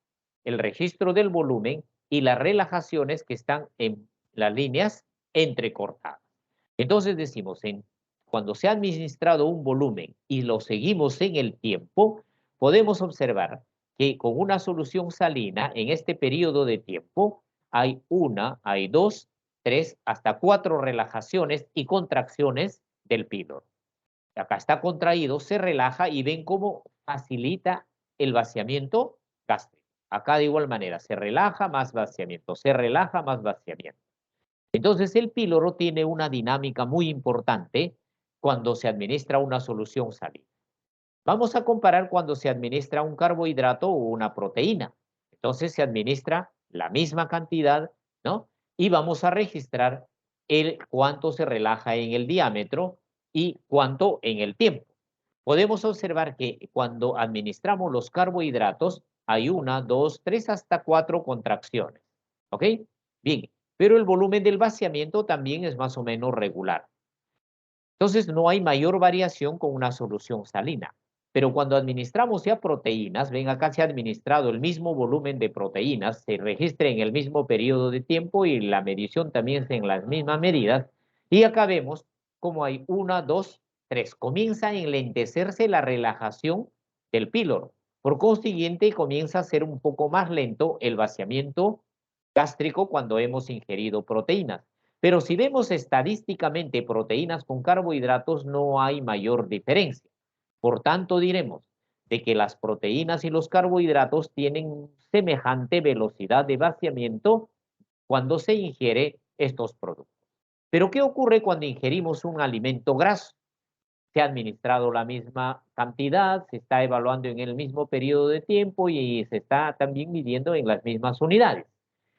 el registro del volumen y las relajaciones que están en las líneas entrecortadas. Entonces decimos, cuando se ha administrado un volumen y lo seguimos en el tiempo, podemos observar que con una solución salina en este periodo de tiempo hay dos, tres, hasta cuatro relajaciones y contracciones del píloro. Acá está contraído, se relaja y ven cómo facilita el vaciamiento gástrico. Acá de igual manera, se relaja más vaciamiento, se relaja más vaciamiento. Entonces el píloro tiene una dinámica muy importante cuando se administra una solución salina. Vamos a comparar cuando se administra un carbohidrato o una proteína. Entonces se administra la misma cantidad, ¿no? Y vamos a registrar cuánto se relaja en el diámetro y cuánto en el tiempo. Podemos observar que cuando administramos los carbohidratos hay una, dos, tres, hasta cuatro contracciones. ¿Ok? Bien, pero el volumen del vaciamiento también es más o menos regular. Entonces no hay mayor variación con una solución salina. Pero cuando administramos ya proteínas, ven acá se ha administrado el mismo volumen de proteínas, se registra en el mismo periodo de tiempo y la medición también es en las mismas medidas. Y acá vemos como hay una, dos, tres. Comienza a enlentecerse la relajación del píloro. Por consiguiente, comienza a ser un poco más lento el vaciamiento gástrico cuando hemos ingerido proteínas. Pero si vemos estadísticamente proteínas con carbohidratos, no hay mayor diferencia. Por tanto, diremos de que las proteínas y los carbohidratos tienen semejante velocidad de vaciamiento cuando se ingiere estos productos. Pero ¿qué ocurre cuando ingerimos un alimento graso? Se ha administrado la misma cantidad, se está evaluando en el mismo periodo de tiempo y se está también midiendo en las mismas unidades.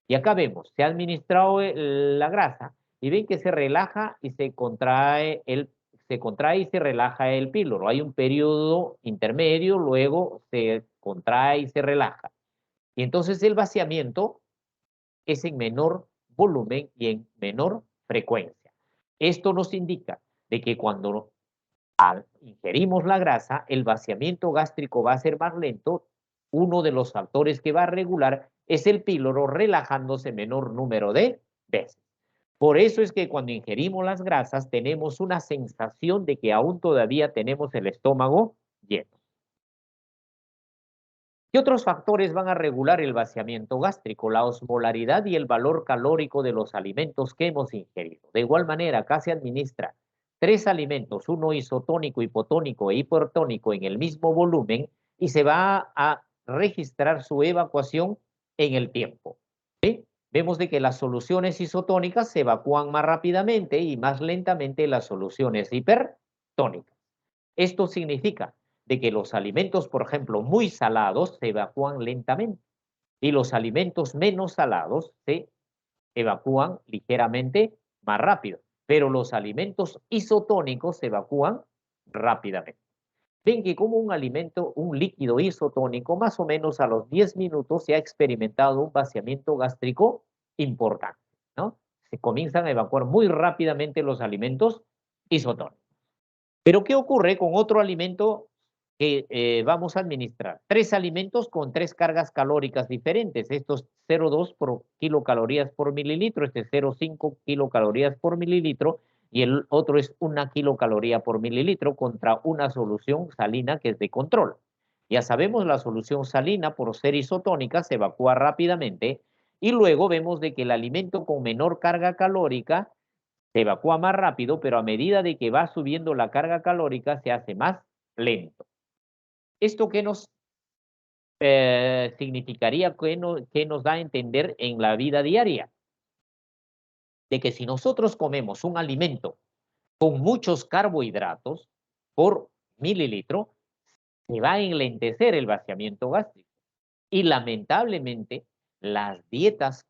Y acá vemos, se ha administrado la grasa y ven que se relaja y se contrae y se relaja el píloro. Hay un periodo intermedio, luego se contrae y se relaja. Y entonces el vaciamiento es en menor volumen y en menor frecuencia. Esto nos indica de que cuando ingerimos la grasa, el vaciamiento gástrico va a ser más lento. Uno de los factores que va a regular es el píloro relajándose menor número de veces. Por eso es que cuando ingerimos las grasas tenemos una sensación de que aún todavía tenemos el estómago lleno. ¿Qué otros factores van a regular el vaciamiento gástrico? La osmolaridad y el valor calórico de los alimentos que hemos ingerido. De igual manera, acá se administra 3 alimentos, uno isotónico, hipotónico e hipertónico en el mismo volumen y se va a registrar su evacuación en el tiempo. ¿Sí? Vemos de que las soluciones isotónicas se evacúan más rápidamente y más lentamente las soluciones hipertónicas. Esto significa de que los alimentos, por ejemplo, muy salados se evacúan lentamente y los alimentos menos salados se evacúan ligeramente más rápido, pero los alimentos isotónicos se evacúan rápidamente. Ven que como un alimento, un líquido isotónico, más o menos a los 10 minutos se ha experimentado un vaciamiento gástrico importante, ¿no? Se comienzan a evacuar muy rápidamente los alimentos isotónicos. Pero ¿qué ocurre con otro alimento que vamos a administrar 3 alimentos con 3 cargas calóricas diferentes. Esto es 0,2 por kilocalorías por mililitro, este es 0,5 kilocalorías por mililitro y el otro es 1 kilocaloría por mililitro contra una solución salina que es de control. Ya sabemos, la solución salina, por ser isotónica, se evacúa rápidamente y luego vemos de que el alimento con menor carga calórica se evacúa más rápido, pero a medida de que va subiendo la carga calórica se hace más lento. ¿Esto qué nos significaría? ¿Qué nos da a entender en la vida diaria? De que si nosotros comemos un alimento con muchos carbohidratos por mililitro, se va a enlentecer el vaciamiento gástrico. Y lamentablemente, las dietas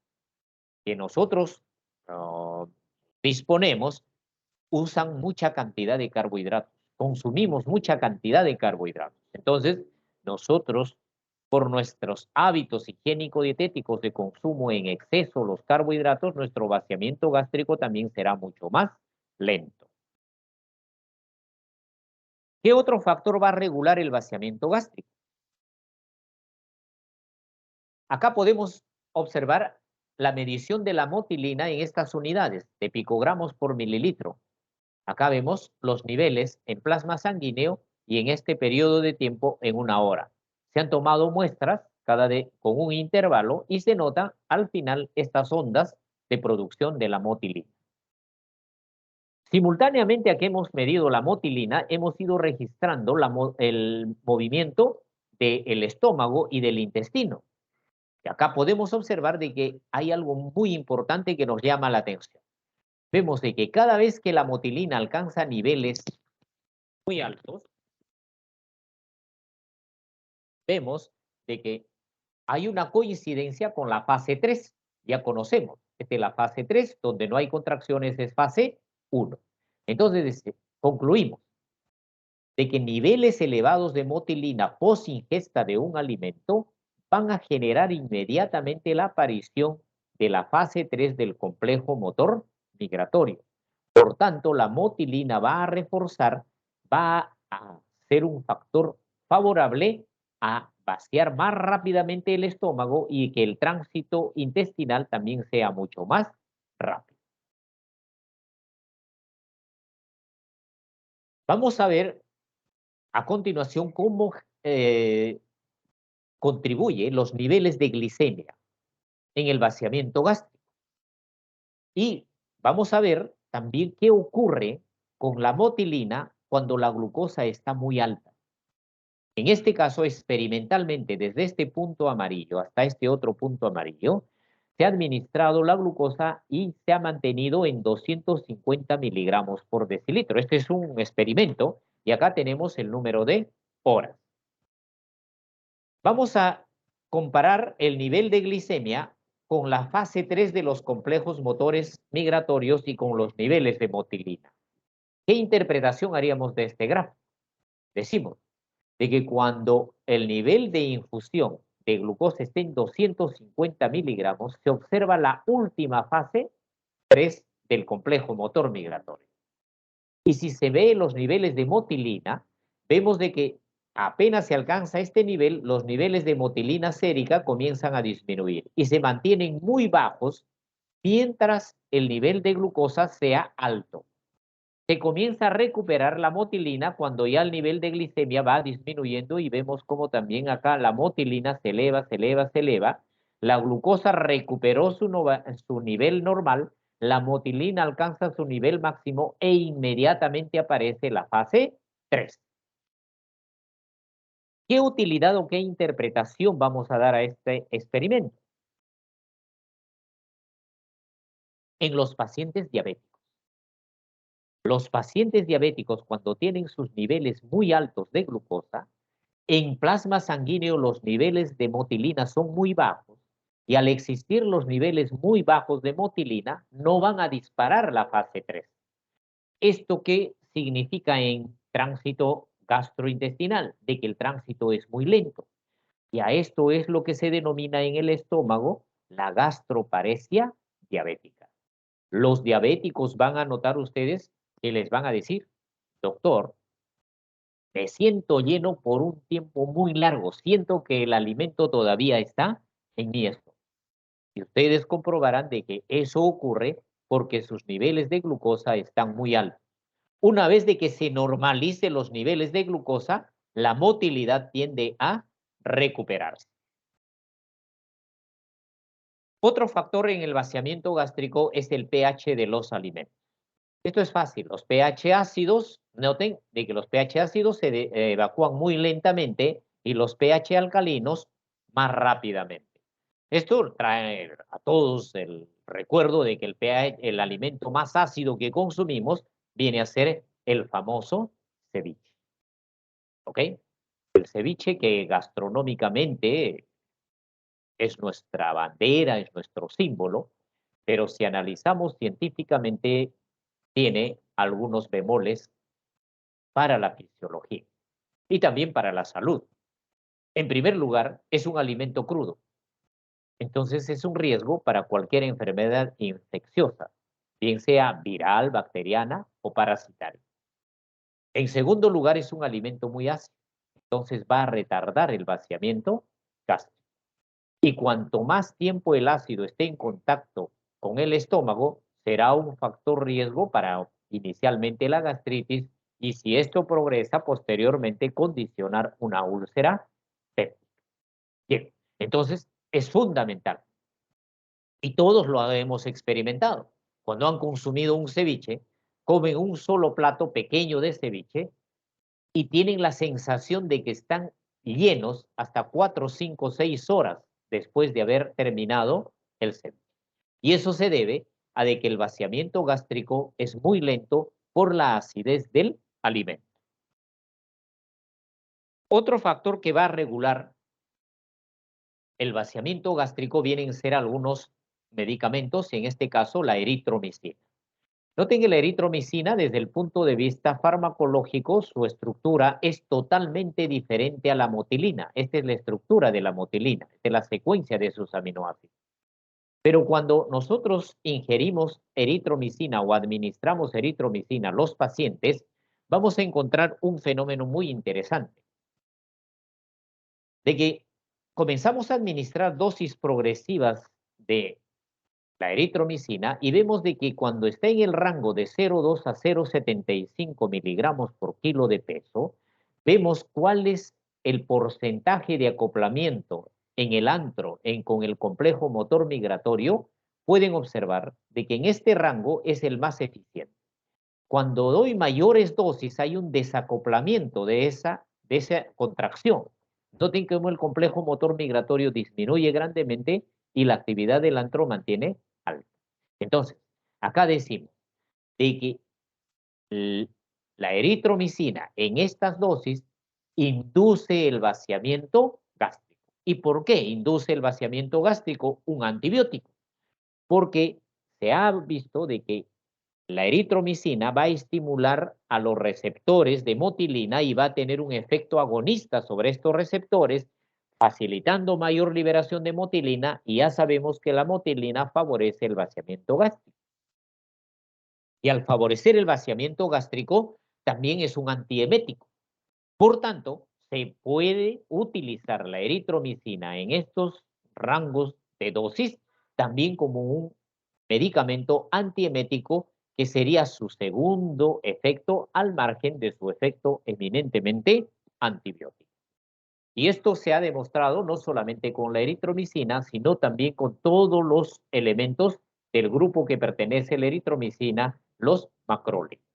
que nosotros disponemos usan mucha cantidad de carbohidratos, consumimos mucha cantidad de carbohidratos. Entonces, nosotros, por nuestros hábitos higiénico-dietéticos de consumo en exceso los carbohidratos, nuestro vaciamiento gástrico también será mucho más lento. ¿Qué otro factor va a regular el vaciamiento gástrico? Acá podemos observar la medición de la motilina en estas unidades de picogramos por mililitro. Acá vemos los niveles en plasma sanguíneo y en este periodo de tiempo en 1 hora. Se han tomado muestras con un intervalo y se notan al final estas ondas de producción de la motilina. Simultáneamente a que hemos medido la motilina, hemos ido registrando el movimiento del estómago y del intestino. Y acá podemos observar de que hay algo muy importante que nos llama la atención. Vemos de que cada vez que la motilina alcanza niveles muy altos, vemos de que hay una coincidencia con la fase 3. Ya conocemos, la fase 3, donde no hay contracciones, es fase 1. Entonces, concluimos de que niveles elevados de motilina post ingesta de un alimento van a generar inmediatamente la aparición de la fase 3 del complejo motor migratorio. Por tanto, la motilina va a reforzar, va a ser un factor favorable a vaciar más rápidamente el estómago y que el tránsito intestinal también sea mucho más rápido. Vamos a ver a continuación cómo contribuye los niveles de glicemia en el vaciamiento gástrico. Y vamos a ver también qué ocurre con la motilina cuando la glucosa está muy alta. En este caso, experimentalmente, desde este punto amarillo hasta este otro punto amarillo, se ha administrado la glucosa y se ha mantenido en 250 miligramos por decilitro. Este es un experimento y acá tenemos el número de horas. Vamos a comparar el nivel de glicemia con la fase 3 de los complejos motores migratorios y con los niveles de motilina. ¿Qué interpretación haríamos de este gráfico? Decimos de que cuando el nivel de infusión de glucosa esté en 250 miligramos, se observa la última fase 3 del complejo motor migratorio. Y si se ve los niveles de motilina, vemos de que apenas se alcanza este nivel, los niveles de motilina sérica comienzan a disminuir y se mantienen muy bajos mientras el nivel de glucosa sea alto. Se comienza a recuperar la motilina cuando ya el nivel de glicemia va disminuyendo y vemos como también acá la motilina se eleva, se eleva, se eleva. La glucosa recuperó su nivel normal, la motilina alcanza su nivel máximo e inmediatamente aparece la fase 3. ¿Qué utilidad o qué interpretación vamos a dar a este experimento? En los pacientes diabéticos. Los pacientes diabéticos, cuando tienen sus niveles muy altos de glucosa, en plasma sanguíneo los niveles de motilina son muy bajos y al existir los niveles muy bajos de motilina no van a disparar la fase 3. ¿Esto qué significa en tránsito gastrointestinal? De que el tránsito es muy lento. Y a esto es lo que se denomina en el estómago la gastroparesia diabética. Los diabéticos van a notar ustedes que les van a decir, doctor, Me siento lleno por un tiempo muy largo. Siento que el alimento todavía está en mi estómago. Y ustedes comprobarán de que eso ocurre porque sus niveles de glucosa están muy altos. Una vez de que se normalice los niveles de glucosa, la motilidad tiende a recuperarse. Otro factor en el vaciamiento gástrico es el pH de los alimentos. Esto es fácil. Los pH ácidos, noten de que los pH ácidos se evacúan muy lentamente y los pH alcalinos más rápidamente. Esto trae a todos el recuerdo de que el pH, el alimento más ácido que consumimos viene a ser el famoso ceviche. ¿Ok? El ceviche que gastronómicamente es nuestra bandera, es nuestro símbolo, pero si analizamos científicamente, tiene algunos bemoles para la fisiología y también para la salud. En primer lugar, es un alimento crudo, entonces es un riesgo para cualquier enfermedad infecciosa, bien sea viral, bacteriana o parasitaria. En segundo lugar, es un alimento muy ácido, entonces va a retardar el vaciamiento gástrico. Y cuanto más tiempo el ácido esté en contacto con el estómago, será un factor riesgo para inicialmente la gastritis y si esto progresa, posteriormente condicionar una úlcera péptica. Bien, entonces es fundamental y todos lo hemos experimentado. Cuando han consumido un ceviche, comen un solo plato pequeño de ceviche y tienen la sensación de que están llenos hasta 4, 5, 6 horas después de haber terminado el ceviche. Y eso se debe a de que el vaciamiento gástrico es muy lento por la acidez del alimento. Otro factor que va a regular el vaciamiento gástrico vienen a ser algunos medicamentos, en este caso la eritromicina. Noten que la eritromicina, desde el punto de vista farmacológico, su estructura es totalmente diferente a la motilina. Esta es la estructura de la motilina, esta es la secuencia de sus aminoácidos. Pero cuando nosotros ingerimos eritromicina o administramos eritromicina a los pacientes, vamos a encontrar un fenómeno muy interesante, de que comenzamos a administrar dosis progresivas de la eritromicina y vemos de que cuando está en el rango de 0,2 a 0,75 miligramos por kilo de peso, vemos cuál es el porcentaje de acoplamiento en el antro con el complejo motor migratorio. Pueden observar de que en este rango es el más eficiente. Cuando doy mayores dosis hay un desacoplamiento de esa contracción. Noten cómo el complejo motor migratorio disminuye grandemente y la actividad del antro mantiene alta. Entonces, acá decimos de que la eritromicina en estas dosis induce el vaciamiento gástrico. ¿Y por qué induce el vaciamiento gástrico? Un antibiótico. Porque se ha visto de que la eritromicina va a estimular a los receptores de motilina y va a tener un efecto agonista sobre estos receptores, facilitando mayor liberación de motilina y ya sabemos que la motilina favorece el vaciamiento gástrico. Y al favorecer el vaciamiento gástrico, también es un antiemético. Por tanto, se puede utilizar la eritromicina en estos rangos de dosis también como un medicamento antiemético que sería su segundo efecto al margen de su efecto eminentemente antibiótico. Y esto se ha demostrado no solamente con la eritromicina, sino también con todos los elementos del grupo que pertenece a la eritromicina, los macrólidos.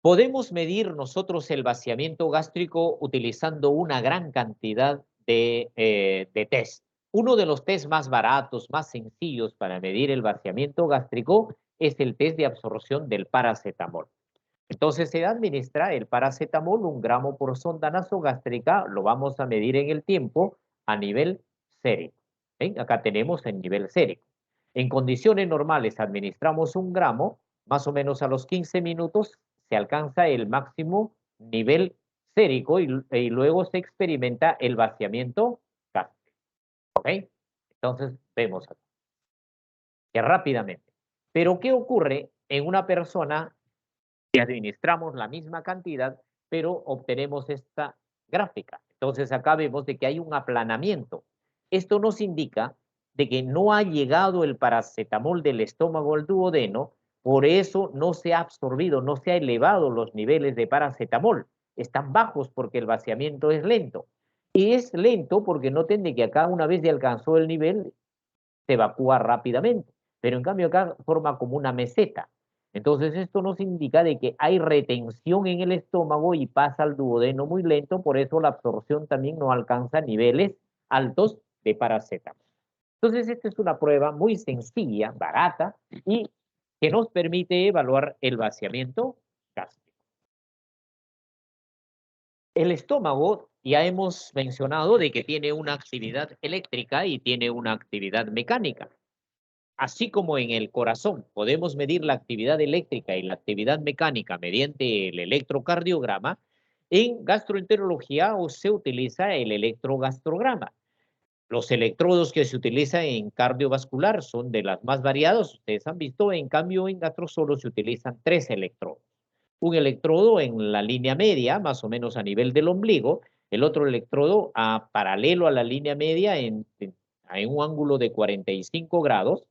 Podemos medir nosotros el vaciamiento gástrico utilizando una gran cantidad de test. Uno de los test más baratos, más sencillos para medir el vaciamiento gástrico es el test de absorción del paracetamol. Entonces se administra el paracetamol, 1 gramo por sonda nasogástrica, lo vamos a medir en el tiempo a nivel sérico. ¿Ven? Acá tenemos el nivel sérico. En condiciones normales administramos 1 gramo, más o menos a los 15 minutos se alcanza el máximo nivel sérico y luego se experimenta el vaciamiento gástrico. ¿Ok? Entonces vemos aquí que rápidamente. Pero ¿qué ocurre en una persona y administramos la misma cantidad, pero obtenemos esta gráfica. Entonces acá vemos de que hay un aplanamiento. Esto nos indica de que no ha llegado el paracetamol del estómago al duodeno, por eso no se ha absorbido, no se ha elevado los niveles de paracetamol. Están bajos porque el vaciamiento es lento. Y es lento porque noten de que acá una vez ya alcanzó el nivel, se evacúa rápidamente. Pero en cambio acá forma como una meseta. Entonces esto nos indica de que hay retención en el estómago y pasa al duodeno muy lento, por eso la absorción también no alcanza niveles altos de paracetamol. Entonces esta es una prueba muy sencilla, barata y que nos permite evaluar el vaciamiento gástrico. El estómago ya hemos mencionado de que tiene una actividad eléctrica y tiene una actividad mecánica. Así como en el corazón podemos medir la actividad eléctrica y la actividad mecánica mediante el electrocardiograma, en gastroenterología se utiliza el electrogastrograma. Los electrodos que se utilizan en cardiovascular son de las más variadas, ustedes han visto, en cambio en gastro solo se utilizan 3 electrodos. Un electrodo en la línea media, más o menos a nivel del ombligo, el otro electrodo paralelo a la línea media en un ángulo de 45 grados,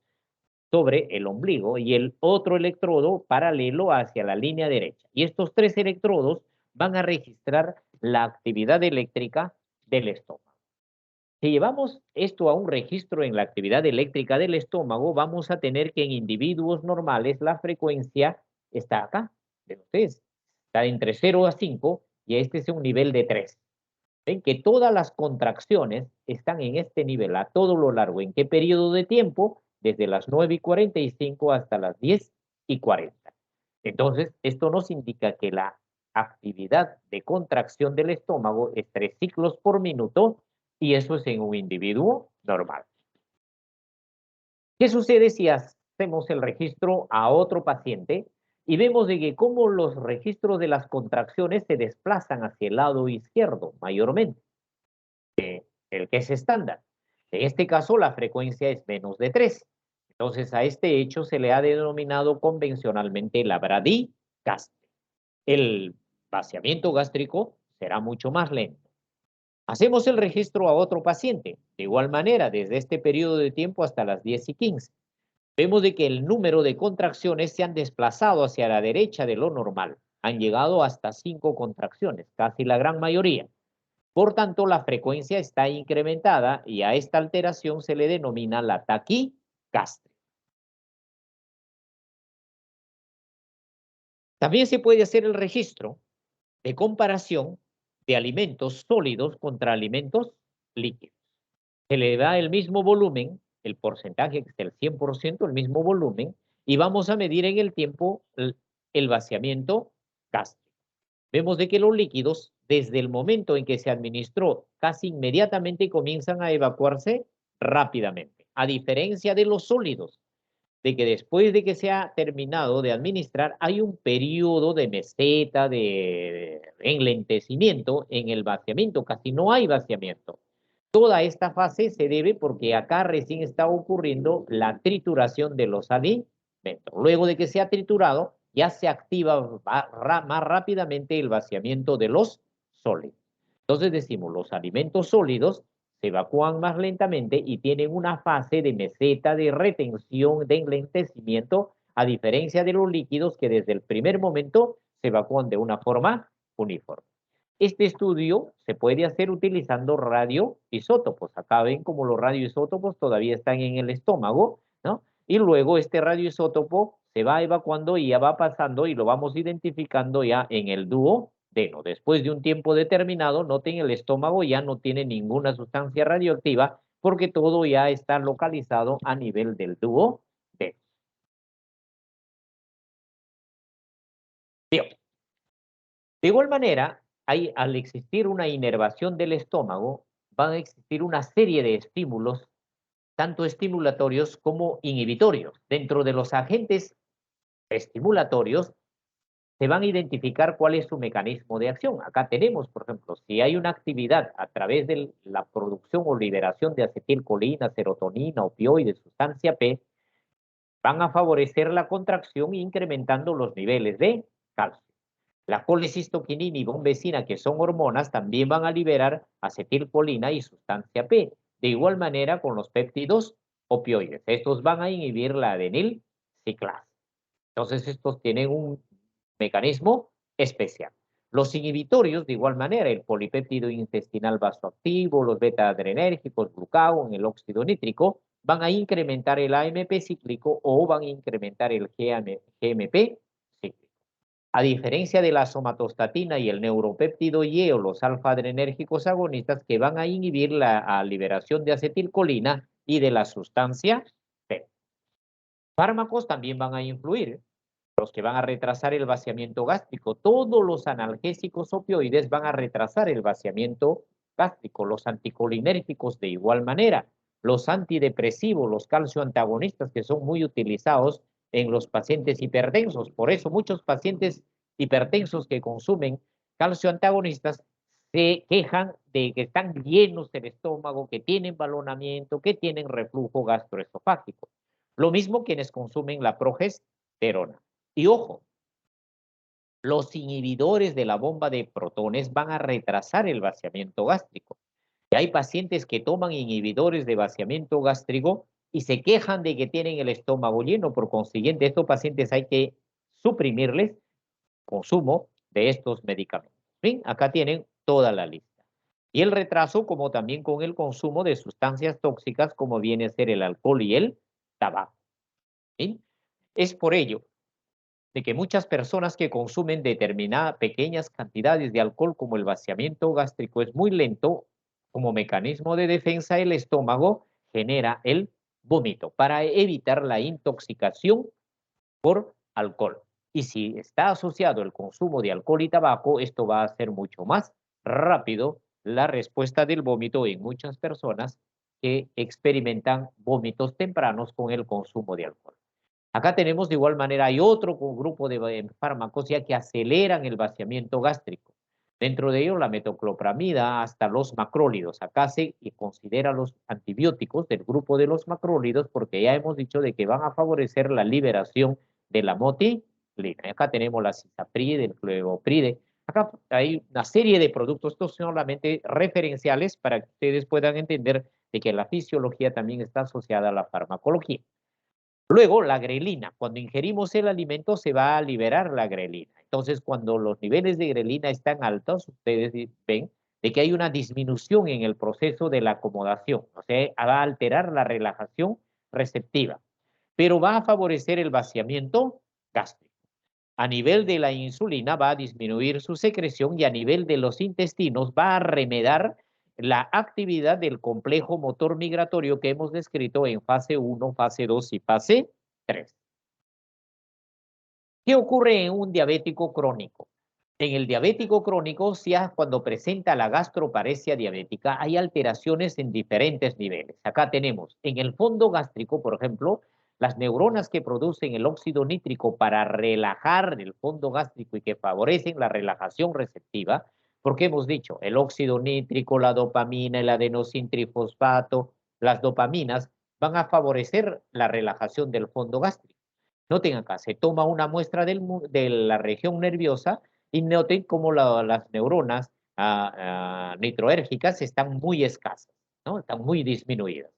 sobre el ombligo y el otro electrodo paralelo hacia la línea derecha. Y estos 3 electrodos van a registrar la actividad eléctrica del estómago. Si llevamos esto a un registro en la actividad eléctrica del estómago, vamos a tener que en individuos normales la frecuencia está acá, de ustedes, está entre 0 a 5 y este es un nivel de 3. Ven que todas las contracciones están en este nivel a todo lo largo. ¿En qué periodo de tiempo? Desde las 9:45 hasta las 10:40. Entonces, esto nos indica que la actividad de contracción del estómago es 3 ciclos por minuto y eso es en un individuo normal. ¿Qué sucede si hacemos el registro a otro paciente y vemos de que cómo los registros de las contracciones se desplazan hacia el lado izquierdo mayormente? El que es estándar. En este caso, la frecuencia es menos de 3. Entonces, a este hecho se le ha denominado convencionalmente la bradicastria. El vaciamiento gástrico será mucho más lento. Hacemos el registro a otro paciente, de igual manera, desde este periodo de tiempo hasta las 10:15. Vemos de que el número de contracciones se han desplazado hacia la derecha de lo normal. Han llegado hasta 5 contracciones, casi la gran mayoría. Por tanto, la frecuencia está incrementada y a esta alteración se le denomina la taquigastria. También se puede hacer el registro de comparación de alimentos sólidos contra alimentos líquidos. Se le da el mismo volumen, el porcentaje que es el 100%, el mismo volumen, y vamos a medir en el tiempo el vaciamiento gástrico. Vemos de que los líquidos, desde el momento en que se administró, casi inmediatamente comienzan a evacuarse rápidamente, a diferencia de los sólidos, de que después de que se ha terminado de administrar, hay un periodo de meseta, de enlentecimiento en el vaciamiento, casi no hay vaciamiento. Toda esta fase se debe porque acá recién está ocurriendo la trituración de los alimentos. Luego de que se ha triturado, ya se activa más rápidamente el vaciamiento de los sólidos. Entonces decimos, los alimentos sólidos se evacúan más lentamente y tienen una fase de meseta de retención, de enlentecimiento, a diferencia de los líquidos que desde el primer momento se evacúan de una forma uniforme. Este estudio se puede hacer utilizando radioisótopos. Acá ven como los radioisótopos todavía están en el estómago, ¿no? Y luego este radioisótopo se va evacuando y ya va pasando y lo vamos identificando ya en el duodeno. Después de un tiempo determinado, noten el estómago ya no tiene ninguna sustancia radioactiva porque todo ya está localizado a nivel del duodeno. Bien. De igual manera, al existir una inervación del estómago, van a existir una serie de estímulos, tanto estimulatorios como inhibitorios. Dentro de los agentes estimulatorios, se van a identificar cuál es su mecanismo de acción. Acá tenemos, por ejemplo, si hay una actividad a través de la producción o liberación de acetilcolina, serotonina, opioides, sustancia P, van a favorecer la contracción incrementando los niveles de calcio. La colecistoquinina y bombecina, que son hormonas, también van a liberar acetilcolina y sustancia P. De igual manera con los péptidos opioides. Estos van a inhibir la adenilciclasa. Entonces, estos tienen un mecanismo especial. Los inhibitorios, de igual manera, el polipéptido intestinal vasoactivo, los beta-adrenérgicos, glucagón, el óxido nítrico, van a incrementar el AMP cíclico o van a incrementar el GMP cíclico. A diferencia de la somatostatina y el neuropéptido Y o los alfa-adrenérgicos agonistas que van a inhibir la liberación de acetilcolina y de la sustancia P. Fármacos también van a influir, los que van a retrasar el vaciamiento gástrico. Todos los analgésicos opioides van a retrasar el vaciamiento gástrico, los anticolinérgicos de igual manera, los antidepresivos, los calcioantagonistas que son muy utilizados en los pacientes hipertensos. Por eso muchos pacientes hipertensos que consumen calcioantagonistas se quejan de que están llenos del estómago, que tienen balonamiento, que tienen reflujo gastroesofágico. Lo mismo quienes consumen la progesterona. Y ojo, los inhibidores de la bomba de protones van a retrasar el vaciamiento gástrico. Y hay pacientes que toman inhibidores de vaciamiento gástrico y se quejan de que tienen el estómago lleno. Por consiguiente, estos pacientes hay que suprimirles consumo de estos medicamentos. ¿Sí? Acá tienen toda la lista. Y el retraso, como también con el consumo de sustancias tóxicas, como viene a ser el alcohol y el tabaco. ¿Sí? Es por ello de que muchas personas que consumen determinadas pequeñas cantidades de alcohol, como el vaciamiento gástrico es muy lento, como mecanismo de defensa, el estómago genera el vómito para evitar la intoxicación por alcohol. Y si está asociado el consumo de alcohol y tabaco, esto va a hacer mucho más rápido la respuesta del vómito en muchas personas que experimentan vómitos tempranos con el consumo de alcohol. Acá tenemos de igual manera, hay otro grupo de fármacos ya que aceleran el vaciamiento gástrico. Dentro de ellos la metoclopramida hasta los macrólidos. Acá se considera los antibióticos del grupo de los macrólidos porque ya hemos dicho de que van a favorecer la liberación de la motilina. Acá tenemos la cisapride, el flevopride. Acá hay una serie de productos, estos son solamente referenciales para que ustedes puedan entender de que la fisiología también está asociada a la farmacología. Luego, la grelina. Cuando ingerimos el alimento se va a liberar la grelina. Entonces, cuando los niveles de grelina están altos, ustedes ven de que hay una disminución en el proceso de la acomodación. O sea, va a alterar la relajación receptiva, pero va a favorecer el vaciamiento gástrico. A nivel de la insulina va a disminuir su secreción y a nivel de los intestinos va a remedar la actividad del complejo motor migratorio que hemos descrito en fase 1, fase 2 y fase 3. ¿Qué ocurre en un diabético crónico? En el diabético crónico, cuando presenta la gastroparesia diabética, hay alteraciones en diferentes niveles. Acá tenemos en el fondo gástrico, por ejemplo, las neuronas que producen el óxido nítrico para relajar el fondo gástrico y que favorecen la relajación receptiva, porque hemos dicho, el óxido nítrico, la dopamina, el adenosintrifosfato, las dopaminas van a favorecer la relajación del fondo gástrico. Noten acá, se toma una muestra de la región nerviosa y noten cómo las neuronas nitroérgicas están muy escasas, ¿no? Están muy disminuidas.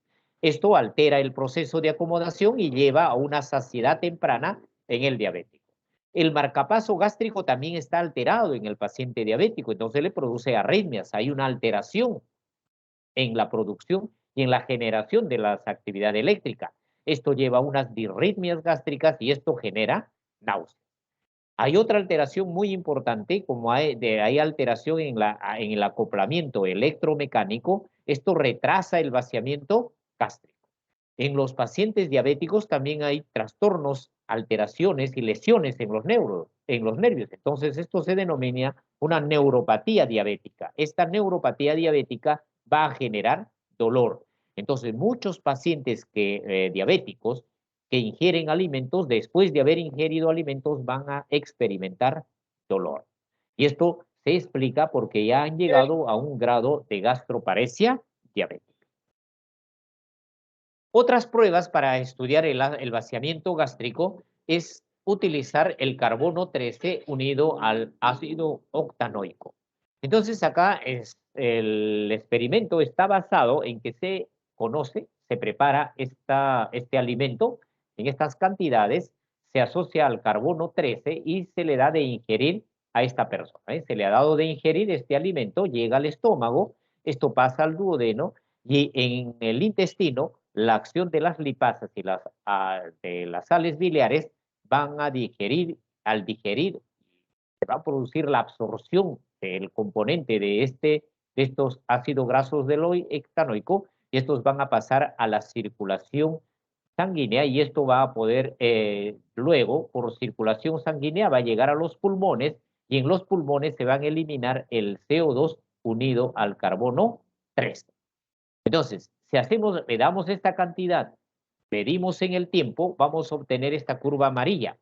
Esto altera el proceso de acomodación y lleva a una saciedad temprana en el diabético. El marcapaso gástrico también está alterado en el paciente diabético, entonces le produce arritmias. Hay una alteración en la producción y en la generación de la actividad eléctrica. Esto lleva a unas disritmias gástricas y esto genera náuseas. Hay otra alteración muy importante, como hay alteración en el acoplamiento electromecánico, esto retrasa el vaciamiento gástrico. En los pacientes diabéticos también hay trastornos, alteraciones y lesiones en los nervios. Entonces, esto se denomina una neuropatía diabética. Esta neuropatía diabética va a generar dolor. Entonces, muchos pacientes diabéticos que ingieren alimentos, después de haber ingerido alimentos, van a experimentar dolor. Y esto se explica porque ya han llegado a un grado de gastroparesia diabética. Otras pruebas para estudiar el vaciamiento gástrico es utilizar el carbono 13 unido al ácido octanoico. Entonces acá el experimento está basado en que se conoce, se prepara este alimento en estas cantidades, se asocia al carbono 13 y se le da de ingerir a esta persona. Se le ha dado de ingerir este alimento, llega al estómago, esto pasa al duodeno y en el intestino la acción de las lipasas y de las sales biliares van a digerir, al digerir se va a producir la absorción del componente de estos ácidos grasos del hectanoico y estos van a pasar a la circulación sanguínea y esto va a poder luego por circulación sanguínea va a llegar a los pulmones y en los pulmones se van a eliminar el CO2 unido al carbono 3. Entonces, si le damos esta cantidad, medimos en el tiempo, vamos a obtener esta curva amarilla,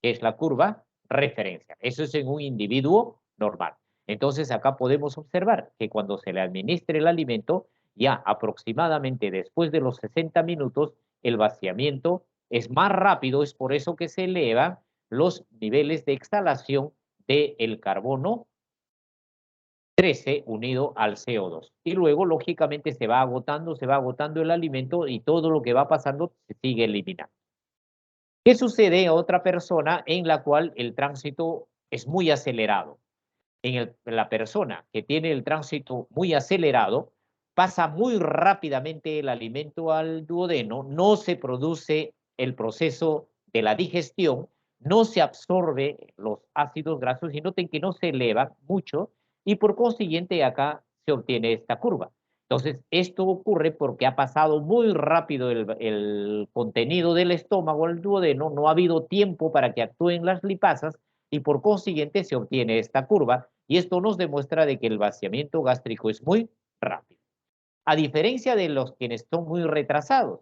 que es la curva referencia. Eso es en un individuo normal. Entonces, acá podemos observar que cuando se le administre el alimento, ya aproximadamente después de los 60 minutos, el vaciamiento es más rápido, es por eso que se elevan los niveles de exhalación del carbono 13 unido al CO2. Y luego, lógicamente, se va agotando el alimento y todo lo que va pasando se sigue eliminando. ¿Qué sucede a otra persona en la cual el tránsito es muy acelerado? La persona que tiene el tránsito muy acelerado, pasa muy rápidamente el alimento al duodeno, no se produce el proceso de la digestión, no se absorbe los ácidos grasos y noten que no se eleva mucho y por consiguiente acá se obtiene esta curva. Entonces, esto ocurre porque ha pasado muy rápido el contenido del estómago al duodeno, no ha habido tiempo para que actúen las lipasas y por consiguiente se obtiene esta curva y esto nos demuestra de que el vaciamiento gástrico es muy rápido. A diferencia de los quienes son muy retrasados.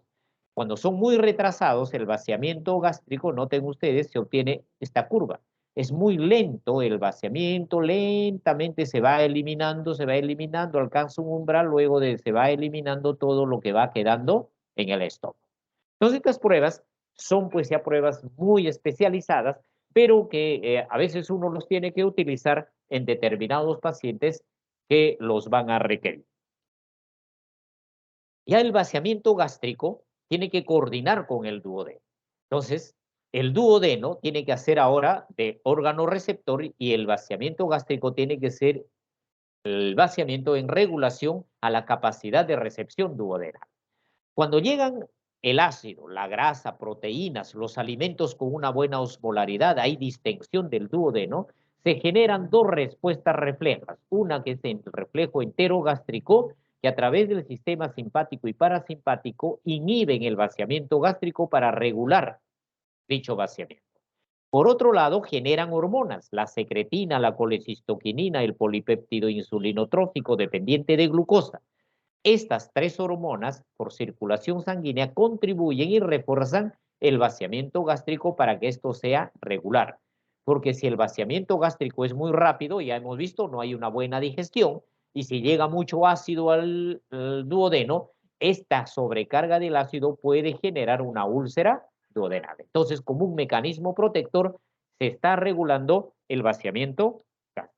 Cuando son muy retrasados, el vaciamiento gástrico, noten ustedes, se obtiene esta curva. Es muy lento el vaciamiento, lentamente se va eliminando, alcanza un umbral, luego se va eliminando todo lo que va quedando en el estómago. Entonces, estas pruebas son pues ya pruebas muy especializadas, pero que a veces uno los tiene que utilizar en determinados pacientes que los van a requerir. Ya el vaciamiento gástrico tiene que coordinar con el duodeno. Entonces, el duodeno tiene que hacer ahora de órgano receptor y el vaciamiento gástrico tiene que ser el vaciamiento en regulación a la capacidad de recepción duodenal. Cuando llegan el ácido, la grasa, proteínas, los alimentos con una buena osmolaridad, hay distensión del duodeno, se generan dos respuestas reflejas. Una que es el reflejo enterogástrico, que a través del sistema simpático y parasimpático inhiben el vaciamiento gástrico para regular dicho vaciamiento. Por otro lado, generan hormonas, la secretina, la colecistoquinina, el polipéptido insulinotrófico dependiente de glucosa. Estas tres hormonas, por circulación sanguínea, contribuyen y refuerzan el vaciamiento gástrico para que esto sea regular. Porque si el vaciamiento gástrico es muy rápido, ya hemos visto, no hay una buena digestión, y si llega mucho ácido al duodeno, esta sobrecarga del ácido puede generar una úlcera duodenal. Entonces, como un mecanismo protector, se está regulando el vaciamiento gástrico.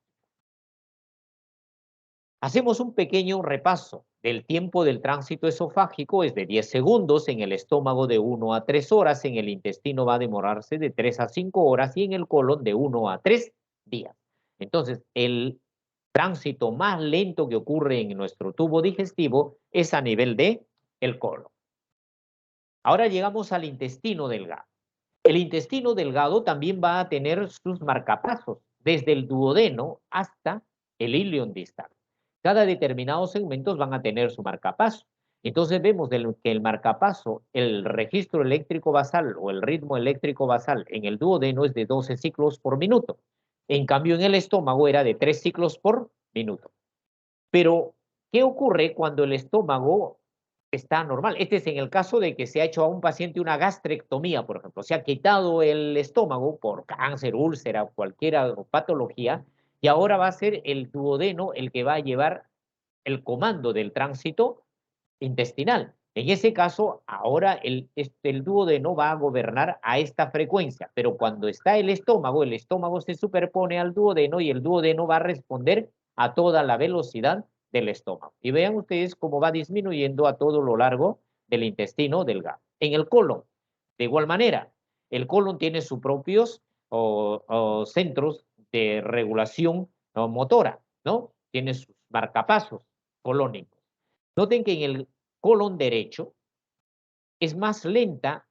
Hacemos un pequeño repaso del tiempo del tránsito esofágico, es de 10 segundos, en el estómago de 1 a 3 horas, en el intestino va a demorarse de 3 a 5 horas y en el colon de 1 a 3 días. Entonces, el tránsito más lento que ocurre en nuestro tubo digestivo es a nivel de el colon. Ahora llegamos al intestino delgado. El intestino delgado también va a tener sus marcapasos, desde el duodeno hasta el ilion distal. Cada determinados segmentos van a tener su marcapaso. Entonces vemos que el marcapaso, el registro eléctrico basal o el ritmo eléctrico basal en el duodeno es de 12 ciclos por minuto. En cambio, en el estómago era de 3 ciclos por minuto. Pero, ¿qué ocurre cuando el estómago está normal? Este es en el caso de que se ha hecho a un paciente una gastrectomía, por ejemplo. Se ha quitado el estómago por cáncer, úlcera, cualquier patología, y ahora va a ser el duodeno el que va a llevar el comando del tránsito intestinal. En ese caso, ahora el duodeno va a gobernar a esta frecuencia, pero cuando está el estómago se superpone al duodeno y el duodeno va a responder a toda la velocidad del estómago. Y vean ustedes cómo va disminuyendo a todo lo largo del intestino delgado. En el colon, de igual manera, el colon tiene sus propios centros de regulación motora, ¿no? Tiene sus marcapasos colónicos. Noten que en el colon derecho es más lenta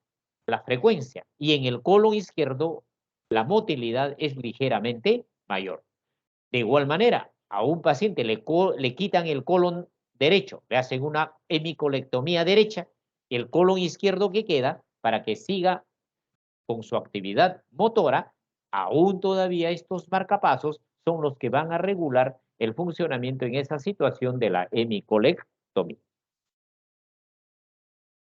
la frecuencia y en el colon izquierdo la motilidad es ligeramente mayor. De igual manera, a un paciente le quitan el colon derecho, le hacen una hemicolectomía derecha, el colon izquierdo que queda para que siga con su actividad motora, aún todavía estos marcapasos son los que van a regular el funcionamiento en esa situación de la hemicolectomía.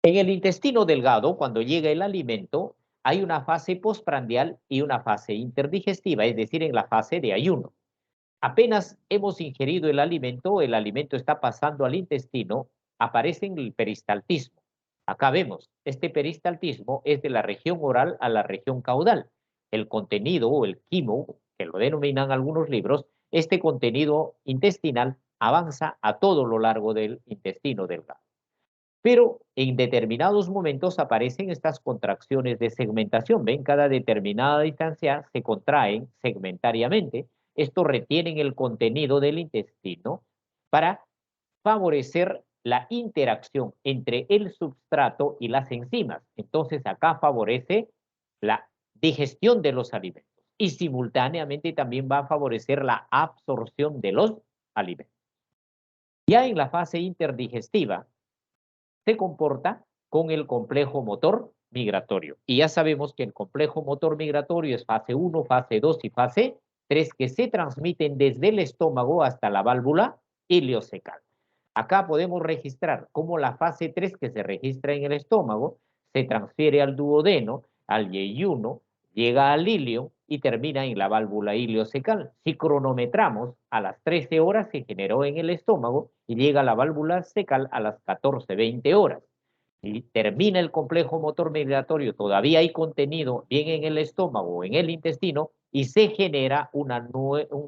En el intestino delgado, cuando llega el alimento, hay una fase postprandial y una fase interdigestiva, es decir, en la fase de ayuno. Apenas hemos ingerido el alimento está pasando al intestino, aparece en el peristaltismo. Acá vemos, este peristaltismo es de la región oral a la región caudal. El contenido o el quimo, que lo denominan algunos libros, este contenido intestinal avanza a todo lo largo del intestino delgado. Pero en determinados momentos aparecen estas contracciones de segmentación. Ven, cada determinada distancia se contraen segmentariamente. Esto retienen el contenido del intestino para favorecer la interacción entre el substrato y las enzimas. Entonces acá favorece la digestión de los alimentos y simultáneamente también va a favorecer la absorción de los alimentos. Ya en la fase interdigestiva, se comporta con el complejo motor migratorio. Y ya sabemos que el complejo motor migratorio es fase 1, fase 2 y fase 3 que se transmiten desde el estómago hasta la válvula ileocecal. Acá podemos registrar cómo la fase 3 que se registra en el estómago se transfiere al duodeno, al yeyuno, llega al ilio y termina en la válvula ileocecal. Si cronometramos, a las 13 horas se generó en el estómago y llega a la válvula cecal a las 14:20 horas. Y termina el complejo motor migratorio, todavía hay contenido bien en el estómago o en el intestino y se genera un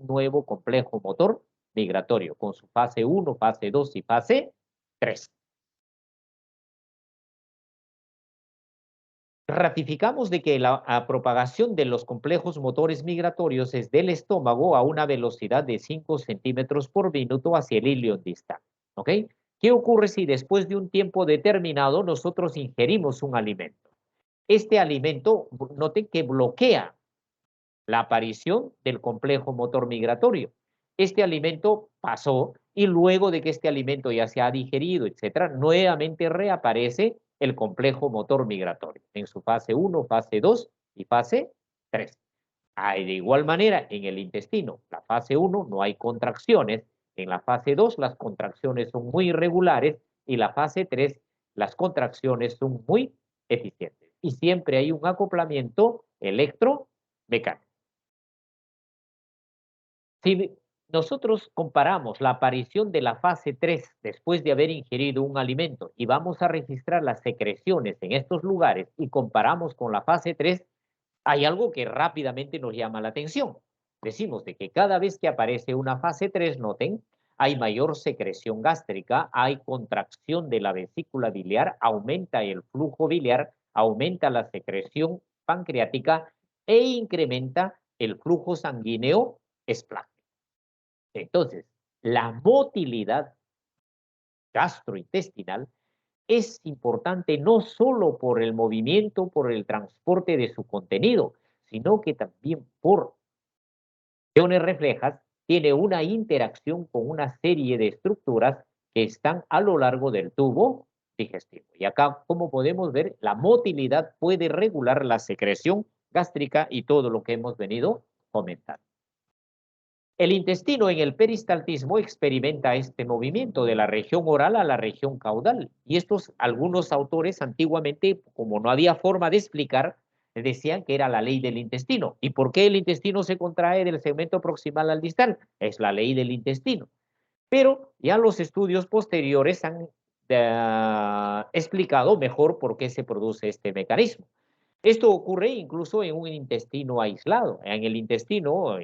nuevo complejo motor migratorio con su fase 1, fase 2 y fase 3. Ratificamos de que la propagación de los complejos motores migratorios es del estómago a una velocidad de 5 centímetros por minuto hacia el ilio distal. ¿Ok? ¿Qué ocurre si después de un tiempo determinado nosotros ingerimos un alimento? Este alimento, noten que bloquea la aparición del complejo motor migratorio. Este alimento pasó y luego de que este alimento ya se ha digerido, etcétera, nuevamente reaparece el complejo motor migratorio en su fase 1, fase 2 y fase 3. De igual manera, en el intestino, la fase 1 no hay contracciones, en la fase 2 las contracciones son muy irregulares y la fase 3 las contracciones son muy eficientes. Y siempre hay un acoplamiento electromecánico. Si nosotros comparamos la aparición de la fase 3 después de haber ingerido un alimento y vamos a registrar las secreciones en estos lugares y comparamos con la fase 3, hay algo que rápidamente nos llama la atención. Decimos de que cada vez que aparece una fase 3, noten, hay mayor secreción gástrica, hay contracción de la vesícula biliar, aumenta el flujo biliar, aumenta la secreción pancreática e incrementa el flujo sanguíneo esplácnico. Entonces, la motilidad gastrointestinal es importante no solo por el movimiento, por el transporte de su contenido, sino que también por acciones reflejas, tiene una interacción con una serie de estructuras que están a lo largo del tubo digestivo. Y acá, como podemos ver, la motilidad puede regular la secreción gástrica y todo lo que hemos venido comentando. El intestino en el peristaltismo experimenta este movimiento de la región oral a la región caudal. Y algunos autores antiguamente, como no había forma de explicar, decían que era la ley del intestino. ¿Y por qué el intestino se contrae del segmento proximal al distal? Es la ley del intestino. Pero ya los estudios posteriores han explicado mejor por qué se produce este mecanismo. Esto ocurre incluso en un intestino aislado. En el intestino,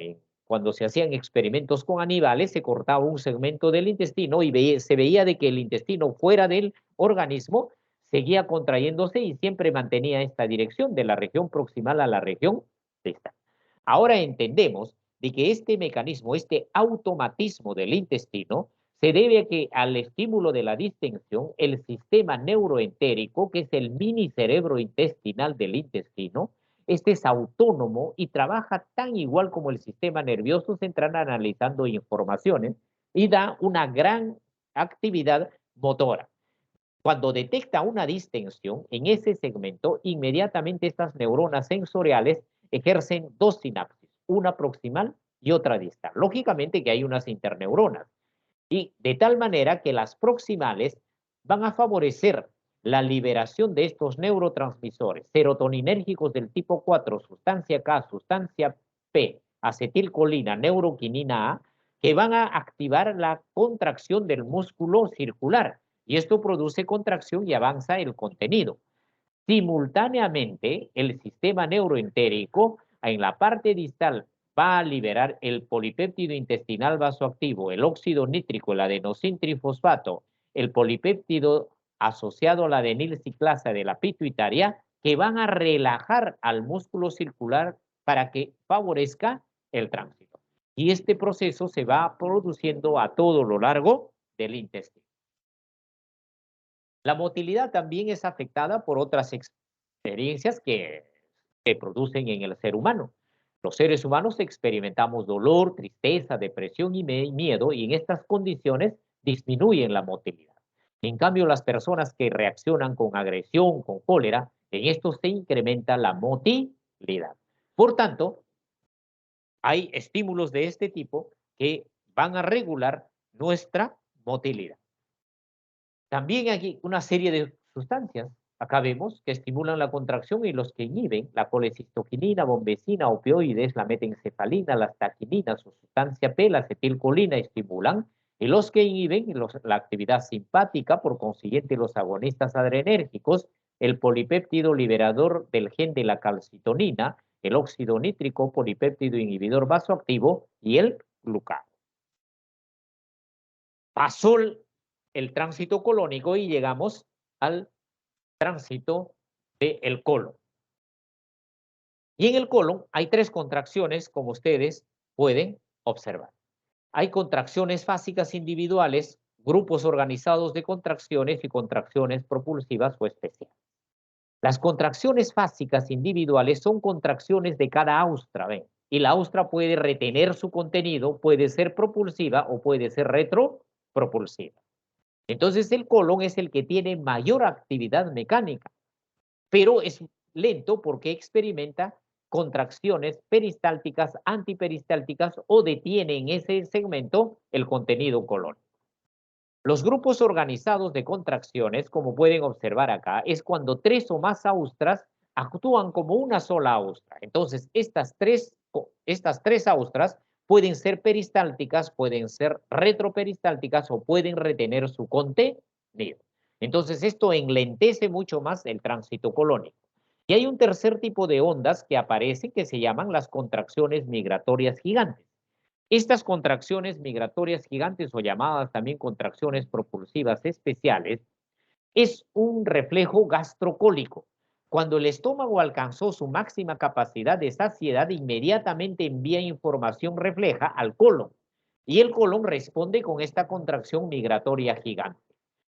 cuando se hacían experimentos con animales, se cortaba un segmento del intestino y se veía de que el intestino fuera del organismo seguía contrayéndose y siempre mantenía esta dirección de la región proximal a la región distal. Ahora entendemos de que este mecanismo, este automatismo del intestino, se debe a que al estímulo de la distensión, el sistema neuroentérico, que es el mini cerebro intestinal del intestino, este es autónomo y trabaja tan igual como el sistema nervioso central analizando informaciones y da una gran actividad motora. Cuando detecta una distensión en ese segmento, inmediatamente estas neuronas sensoriales ejercen dos sinapsis, una proximal y otra distal. Lógicamente que hay unas interneuronas y de tal manera que las proximales van a favorecer la liberación de estos neurotransmisores serotoninérgicos del tipo 4, sustancia K, sustancia P, acetilcolina, neuroquinina A, que van a activar la contracción del músculo circular y esto produce contracción y avanza el contenido. Simultáneamente, el sistema neuroentérico en la parte distal va a liberar el polipéptido intestinal vasoactivo, el óxido nítrico, el adenosintrifosfato, el polipéptido asociado a la adenilciclasa de la pituitaria, que van a relajar al músculo circular para que favorezca el tránsito. Y este proceso se va produciendo a todo lo largo del intestino. La motilidad también es afectada por otras experiencias que se producen en el ser humano. Los seres humanos experimentamos dolor, tristeza, depresión y miedo y en estas condiciones disminuyen la motilidad. En cambio, las personas que reaccionan con agresión, con cólera, en esto se incrementa la motilidad. Por tanto, hay estímulos de este tipo que van a regular nuestra motilidad. También hay una serie de sustancias, acá vemos, que estimulan la contracción y los que inhiben, la colecistoquinina, bombecina, opioides, la metencefalina, las taquininas, su sustancia P, la acetilcolina, estimulan, y los que inhiben la actividad simpática, por consiguiente los agonistas adrenérgicos, el polipéptido liberador del gen de la calcitonina, el óxido nítrico, polipéptido inhibidor vasoactivo y el glucano. Pasó el tránsito colónico y llegamos al tránsito del colon. Y en el colon hay tres contracciones, como ustedes pueden observar. Hay contracciones fásicas individuales, grupos organizados de contracciones y contracciones propulsivas o especiales. Las contracciones fásicas individuales son contracciones de cada austra, ¿ven? Y la austra puede retener su contenido, puede ser propulsiva o puede ser retropropulsiva. Entonces el colon es el que tiene mayor actividad mecánica, pero es lento porque experimenta contracciones peristálticas, antiperistálticas o detiene en ese segmento el contenido colónico. Los grupos organizados de contracciones, como pueden observar acá, es cuando tres o más austras actúan como una sola austra. Entonces, estas tres austras pueden ser peristálticas, pueden ser retroperistálticas o pueden retener su contenido. Entonces, esto enlentece mucho más el tránsito colónico. Y hay un tercer tipo de ondas que aparecen que se llaman las contracciones migratorias gigantes. Estas contracciones migratorias gigantes o llamadas también contracciones propulsivas especiales es un reflejo gastrocólico. Cuando el estómago alcanzó su máxima capacidad de saciedad, inmediatamente envía información refleja al colon y el colon responde con esta contracción migratoria gigante.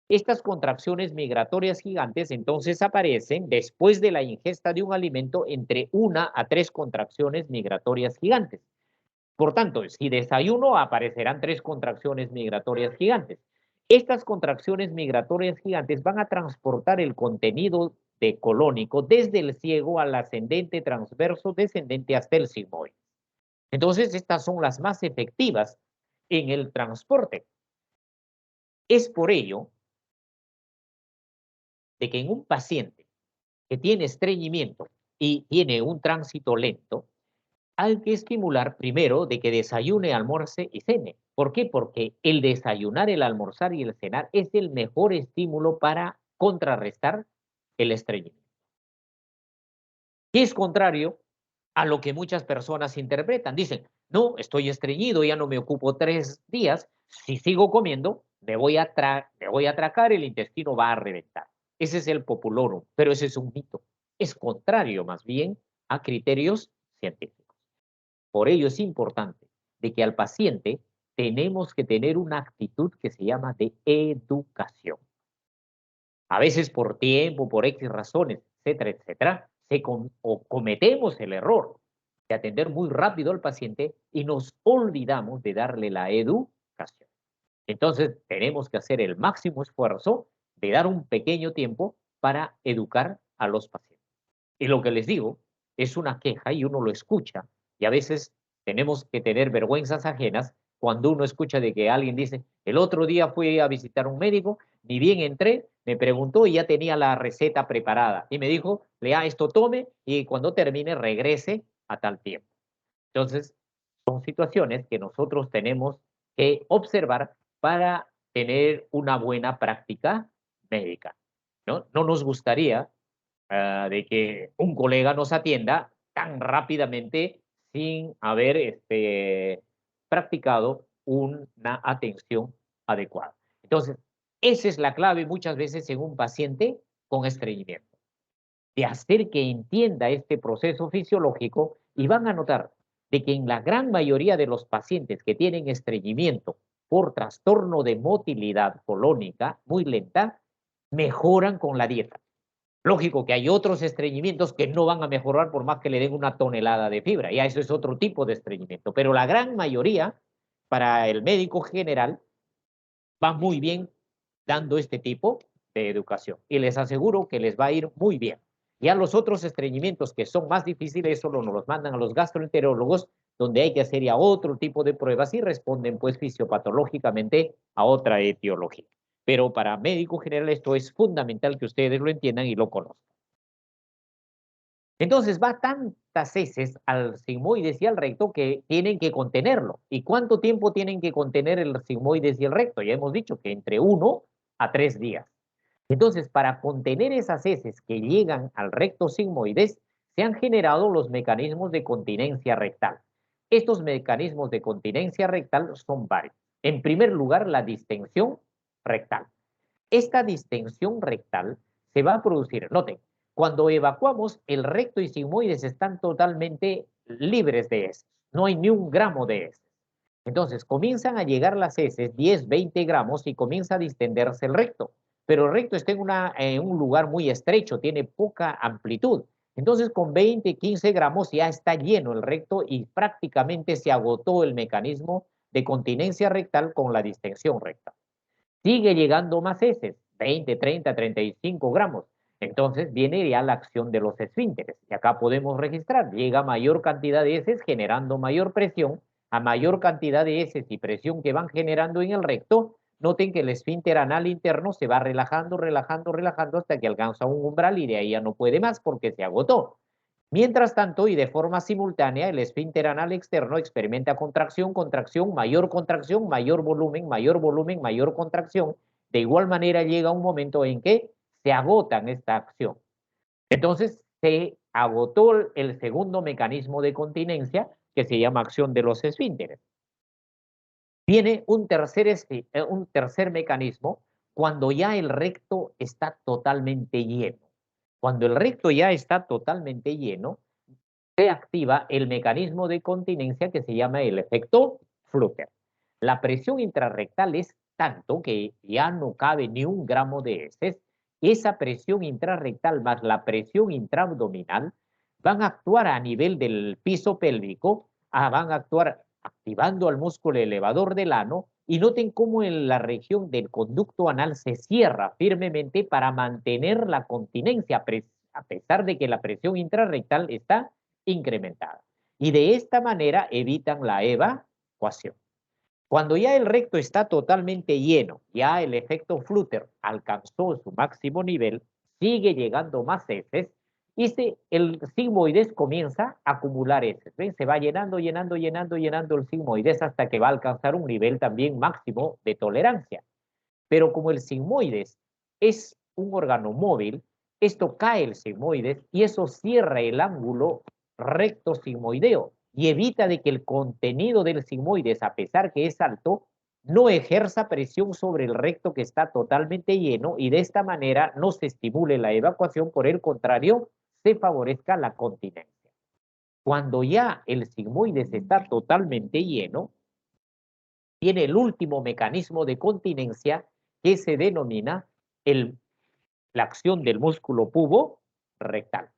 Estas contracciones migratorias gigantes entonces aparecen después de la ingesta de un alimento entre 1 a 3 contracciones migratorias gigantes. Por tanto, si desayuno, aparecerán 3 contracciones migratorias gigantes. Estas contracciones migratorias gigantes van a transportar el contenido colónico desde el ciego al ascendente, transverso, descendente hasta el sigmoide. Entonces, estas son las más efectivas en el transporte. Es por ello de que en un paciente que tiene estreñimiento y tiene un tránsito lento, hay que estimular primero de que desayune, almuerce y cene. ¿Por qué? Porque el desayunar, el almorzar y el cenar es el mejor estímulo para contrarrestar el estreñimiento. Y es contrario a lo que muchas personas interpretan. Dicen, no, estoy estreñido, ya no me ocupo 3 días. Si sigo comiendo, me voy a atracar, el intestino va a reventar. Ese es el populorum, pero ese es un mito. Es contrario más bien a criterios científicos. Por ello es importante de que al paciente tenemos que tener una actitud que se llama de educación. A veces por tiempo, por X razones, etcétera, etcétera, o cometemos el error de atender muy rápido al paciente y nos olvidamos de darle la educación. Entonces, tenemos que hacer el máximo esfuerzo de dar un pequeño tiempo para educar a los pacientes. Y lo que les digo es una queja y uno lo escucha y a veces tenemos que tener vergüenzas ajenas cuando uno escucha de que alguien dice, el otro día fui a visitar a un médico, ni bien entré, me preguntó y ya tenía la receta preparada y me dijo, lea esto, tome y cuando termine regrese a tal tiempo. Entonces, son situaciones que nosotros tenemos que observar para tener una buena práctica médica, ¿no? No nos gustaría de que un colega nos atienda tan rápidamente sin haber practicado una atención adecuada. Entonces, esa es la clave muchas veces en un paciente con estreñimiento, de hacer que entienda este proceso fisiológico y van a notar de que en la gran mayoría de los pacientes que tienen estreñimiento por trastorno de motilidad colónica muy lenta, mejoran con la dieta. Lógico que hay otros estreñimientos que no van a mejorar por más que le den una tonelada de fibra, ya eso es otro tipo de estreñimiento, pero la gran mayoría, para el médico general, va muy bien dando este tipo de educación y les aseguro que les va a ir muy bien. Ya los otros estreñimientos que son más difíciles, solo nos los mandan a los gastroenterólogos, donde hay que hacer ya otro tipo de pruebas y responden pues fisiopatológicamente a otra etiología. Pero para médico general esto es fundamental que ustedes lo entiendan y lo conozcan. Entonces va tantas heces al sigmoides y al recto que tienen que contenerlo. ¿Y cuánto tiempo tienen que contener el sigmoides y el recto? Ya hemos dicho que entre 1 a 3 días. Entonces, para contener esas heces que llegan al recto sigmoides, se han generado los mecanismos de continencia rectal. Estos mecanismos de continencia rectal son varios. En primer lugar, la distensión rectal. Esta distensión rectal se va a producir, noten, cuando evacuamos, el recto y sigmoides están totalmente libres de heces, no hay ni un gramo de heces. Entonces comienzan a llegar las heces, 10, 20 gramos, y comienza a distenderse el recto. Pero el recto está en un lugar muy estrecho, tiene poca amplitud. Entonces con 20, 15 gramos ya está lleno el recto y prácticamente se agotó el mecanismo de continencia rectal con la distensión rectal. Sigue llegando más heces, 20, 30, 35 gramos. Entonces viene ya la acción de los esfínteres. Y acá podemos registrar, llega mayor cantidad de heces generando mayor presión. A mayor cantidad de heces y presión que van generando en el recto, noten que el esfínter anal interno se va relajando, relajando, relajando hasta que alcanza un umbral y de ahí ya no puede más porque se agotó. Mientras tanto, y de forma simultánea, el esfínter anal externo experimenta contracción, contracción, mayor volumen, mayor volumen, mayor contracción. De igual manera llega un momento en que se agotan esta acción. Entonces, se agotó el segundo mecanismo de continencia que se llama acción de los esfínteres. Viene un tercer mecanismo cuando ya el recto está totalmente lleno. Cuando el recto ya está totalmente lleno, se activa el mecanismo de continencia que se llama el efecto Flutter. La presión intrarrectal es tanto que ya no cabe ni un gramo de heces. Esa presión intrarrectal más la presión intraabdominal van a actuar a nivel del piso pélvico, van a actuar activando al músculo elevador del ano y noten cómo en la región del conducto anal se cierra firmemente para mantener la continencia a pesar de que la presión intrarrectal está incrementada. Y de esta manera evitan la evacuación. Cuando ya el recto está totalmente lleno, ya el efecto Flutter alcanzó su máximo nivel, sigue llegando más heces el sigmoides comienza a acumular heces. ¿Ven? Se va llenando, llenando, llenando, llenando el sigmoides hasta que va a alcanzar un nivel también máximo de tolerancia. Pero como el sigmoides es un órgano móvil, esto cae el sigmoides y eso cierra el ángulo recto sigmoideo y evita de que el contenido del sigmoides, a pesar que es alto, no ejerza presión sobre el recto que está totalmente lleno y de esta manera no se estimule la evacuación, por el contrario, se favorezca la continencia. Cuando ya el sigmoides está totalmente lleno, tiene el último mecanismo de continencia que se denomina la acción del músculo pubo rectal.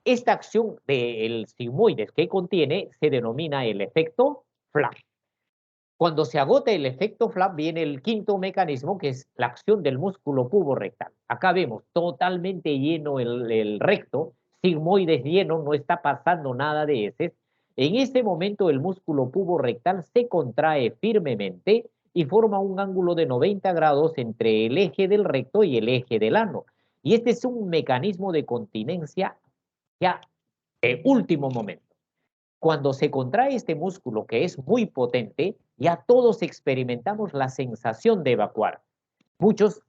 Esta acción del sigmoides que contiene se denomina el efecto flap. Cuando se agota el efecto flap viene el quinto mecanismo que es la acción del músculo pubo rectal. Acá vemos totalmente lleno el recto, sigmoides lleno, no está pasando nada de heces. En este momento el músculo pubo rectal se contrae firmemente y forma un ángulo de 90 grados entre el eje del recto y el eje del ano. Y este es un mecanismo de continencia ya de último momento. Cuando se contrae este músculo que es muy potente, ya todos experimentamos la sensación de evacuar. Muchos,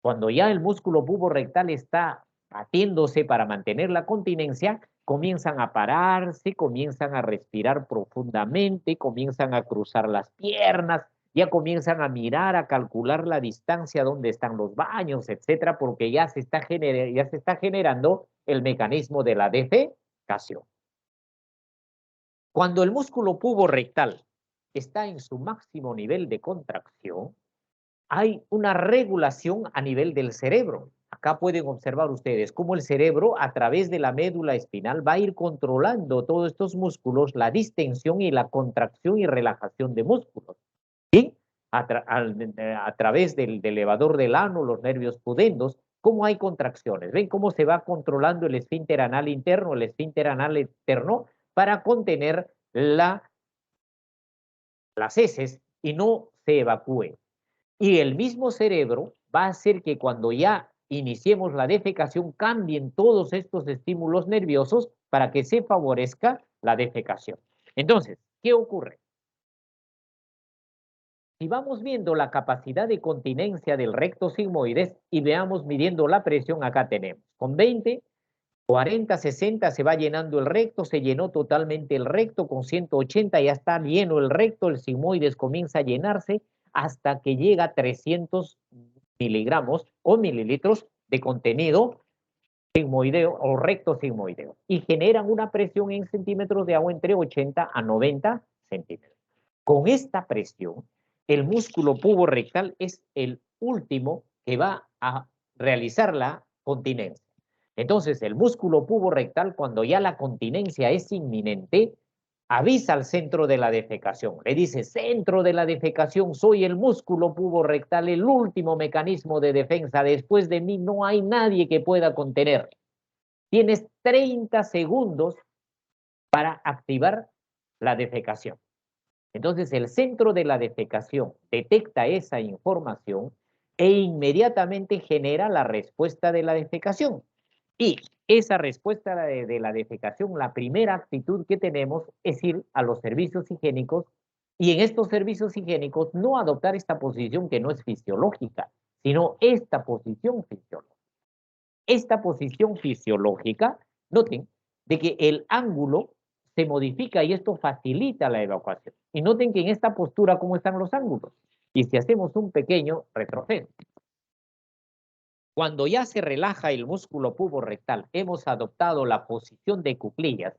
cuando ya el músculo puborectal está batiéndose para mantener la continencia, comienzan a pararse, comienzan a respirar profundamente, comienzan a cruzar las piernas, ya comienzan a mirar, a calcular la distancia donde están los baños, etcétera, porque ya se está generando el mecanismo de la defecación. Cuando el músculo puborectal está en su máximo nivel de contracción, hay una regulación a nivel del cerebro. Acá pueden observar ustedes cómo el cerebro, a través de la médula espinal, va a ir controlando todos estos músculos, la distensión y la contracción y relajación de músculos. Y a través del elevador del ano, los nervios pudendos, cómo hay contracciones. ¿Ven cómo se va controlando el esfínter anal interno, el esfínter anal externo, para contener las heces y no se evacúe? Y el mismo cerebro va a hacer que cuando ya iniciemos la defecación cambien todos estos estímulos nerviosos para que se favorezca la defecación. Entonces, ¿qué ocurre? Si vamos viendo la capacidad de continencia del recto sigmoides y veamos midiendo la presión, acá tenemos con 20, 40, 60 se va llenando el recto, se llenó totalmente el recto, con 180 ya está lleno el recto, el sigmoides comienza a llenarse hasta que llega a 300 miligramos o mililitros de contenido sigmoideo o recto sigmoideo y generan una presión en centímetros de agua entre 80 a 90 centímetros. Con esta presión, el músculo puborectal es el último que va a realizar la continencia. Entonces, el músculo puborectal, cuando ya la continencia es inminente, avisa al centro de la defecación. Le dice, centro de la defecación, soy el músculo puborectal, el último mecanismo de defensa. Después de mí no hay nadie que pueda contener. Tienes 30 segundos para activar la defecación. Entonces, el centro de la defecación detecta esa información e inmediatamente genera la respuesta de la defecación. Y esa respuesta de la defecación, la primera actitud que tenemos es ir a los servicios higiénicos y en estos servicios higiénicos no adoptar esta posición que no es fisiológica, sino esta posición fisiológica. Esta posición fisiológica, noten, de que el ángulo se modifica y esto facilita la evacuación. Y noten que en esta postura, ¿cómo están los ángulos? Y si hacemos un pequeño retroceso, cuando ya se relaja el músculo puborectal, hemos adoptado la posición de cuclillas,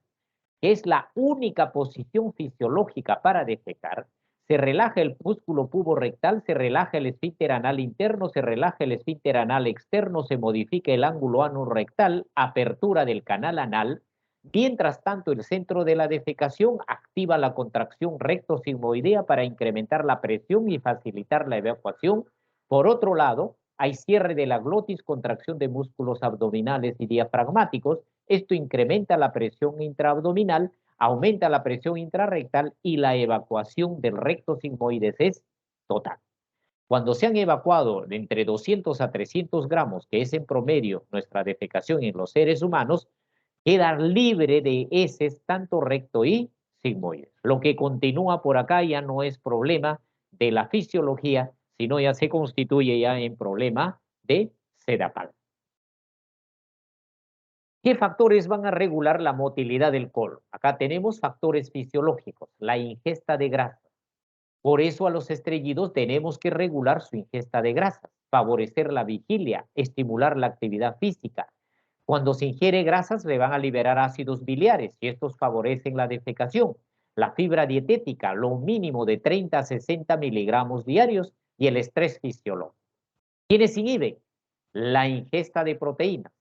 que es la única posición fisiológica para defecar. Se relaja el músculo puborectal, se relaja el esfínter anal interno, se relaja el esfínter anal externo, se modifica el ángulo anorrectal, apertura del canal anal. Mientras tanto, el centro de la defecación activa la contracción recto-sigmoidea para incrementar la presión y facilitar la evacuación. Por otro lado, hay cierre de la glotis, contracción de músculos abdominales y diafragmáticos. Esto incrementa la presión intraabdominal, aumenta la presión intrarrectal y la evacuación del recto sigmoides es total. Cuando se han evacuado de entre 200 a 300 gramos, que es en promedio nuestra defecación en los seres humanos, queda libre de heces tanto recto y sigmoides. Lo que continúa por acá ya no es problema de la fisiología, sino ya se constituye ya en problema de sedapal. ¿Qué factores van a regular la motilidad del colon? Acá tenemos factores fisiológicos, la ingesta de grasas. Por eso a los estreñidos tenemos que regular su ingesta de grasas, favorecer la vigilia, estimular la actividad física. Cuando se ingiere grasas le van a liberar ácidos biliares y estos favorecen la defecación. La fibra dietética, lo mínimo de 30 a 60 miligramos diarios y el estrés fisiológico. ¿Quiénes inhiben? La ingesta de proteínas.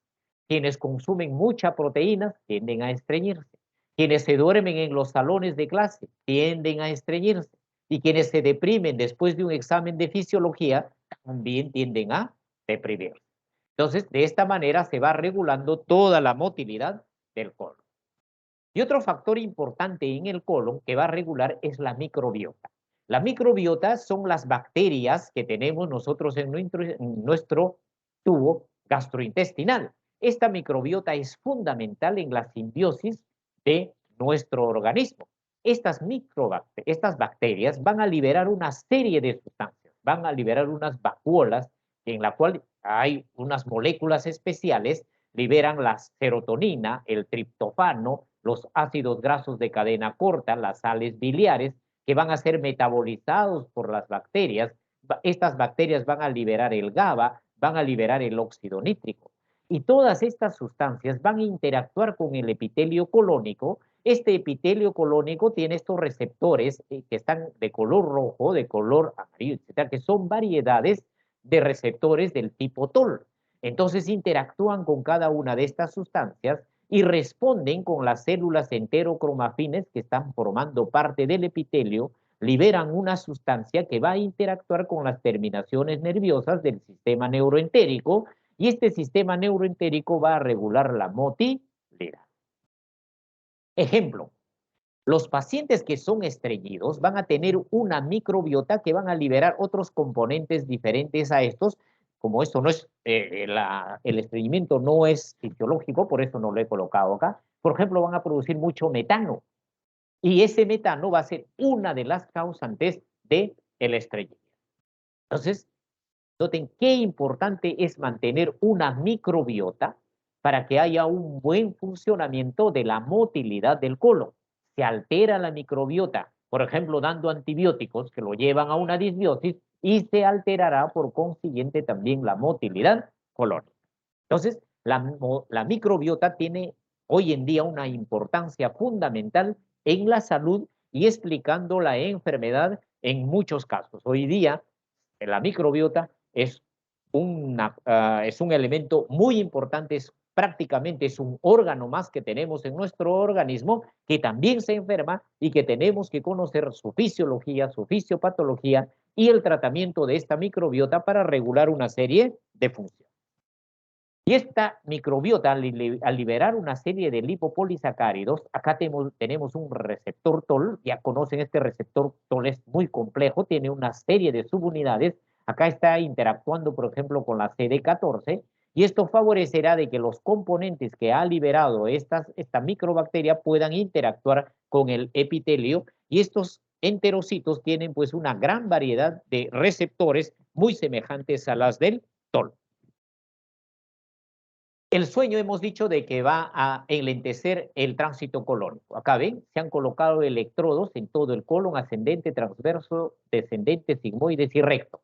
Quienes consumen mucha proteína tienden a estreñirse. Quienes se duermen en los salones de clase tienden a estreñirse. Y quienes se deprimen después de un examen de fisiología también tienden a deprimirse. Entonces, de esta manera se va regulando toda la motilidad del colon. Y otro factor importante en el colon que va a regular es la microbiota. La microbiota son las bacterias que tenemos nosotros en nuestro tubo gastrointestinal. Esta microbiota es fundamental en la simbiosis de nuestro organismo. Estas bacterias van a liberar una serie de sustancias, van a liberar unas vacuolas en la cual hay unas moléculas especiales, liberan la serotonina, el triptofano, los ácidos grasos de cadena corta, las sales biliares, que van a ser metabolizados por las bacterias. Estas bacterias van a liberar el GABA, van a liberar el óxido nítrico. Y todas estas sustancias van a interactuar con el epitelio colónico. Este epitelio colónico tiene estos receptores que están de color rojo, de color amarillo, etcétera, que son variedades de receptores del tipo TOL. Entonces interactúan con cada una de estas sustancias y responden con las células enterocromafines que están formando parte del epitelio, liberan una sustancia que va a interactuar con las terminaciones nerviosas del sistema neuroentérico y este sistema neuroentérico va a regular la motilidad. Ejemplo, los pacientes que son estreñidos van a tener una microbiota que van a liberar otros componentes diferentes a estos. Como esto no es, el estreñimiento no es fisiológico, por eso no lo he colocado acá. Por ejemplo, van a producir mucho metano. Y ese metano va a ser una de las causantes del estreñimiento. Entonces, noten qué importante es mantener una microbiota para que haya un buen funcionamiento de la motilidad del colon. Se altera la microbiota, por ejemplo, dando antibióticos que lo llevan a una disbiosis y se alterará por consiguiente también la motilidad colónica. Entonces, la microbiota tiene hoy en día una importancia fundamental en la salud y explicando la enfermedad en muchos casos. Hoy día, la microbiota es un elemento muy importante, prácticamente es un órgano más que tenemos en nuestro organismo que también se enferma y que tenemos que conocer su fisiología, su fisiopatología y el tratamiento de esta microbiota para regular una serie de funciones. Y esta microbiota, al liberar una serie de lipopolisacáridos, acá tenemos un receptor TOL, ya conocen este receptor TOL, es muy complejo, tiene una serie de subunidades, acá está interactuando, por ejemplo, con la CD14, y esto favorecerá de que los componentes que ha liberado esta microbacteria puedan interactuar con el epitelio, y estos enterocitos tienen pues una gran variedad de receptores muy semejantes a las del TOL. El sueño hemos dicho de que va a enlentecer el tránsito colónico. Acá ven, se han colocado electrodos en todo el colon, ascendente, transverso, descendente, sigmoides y recto.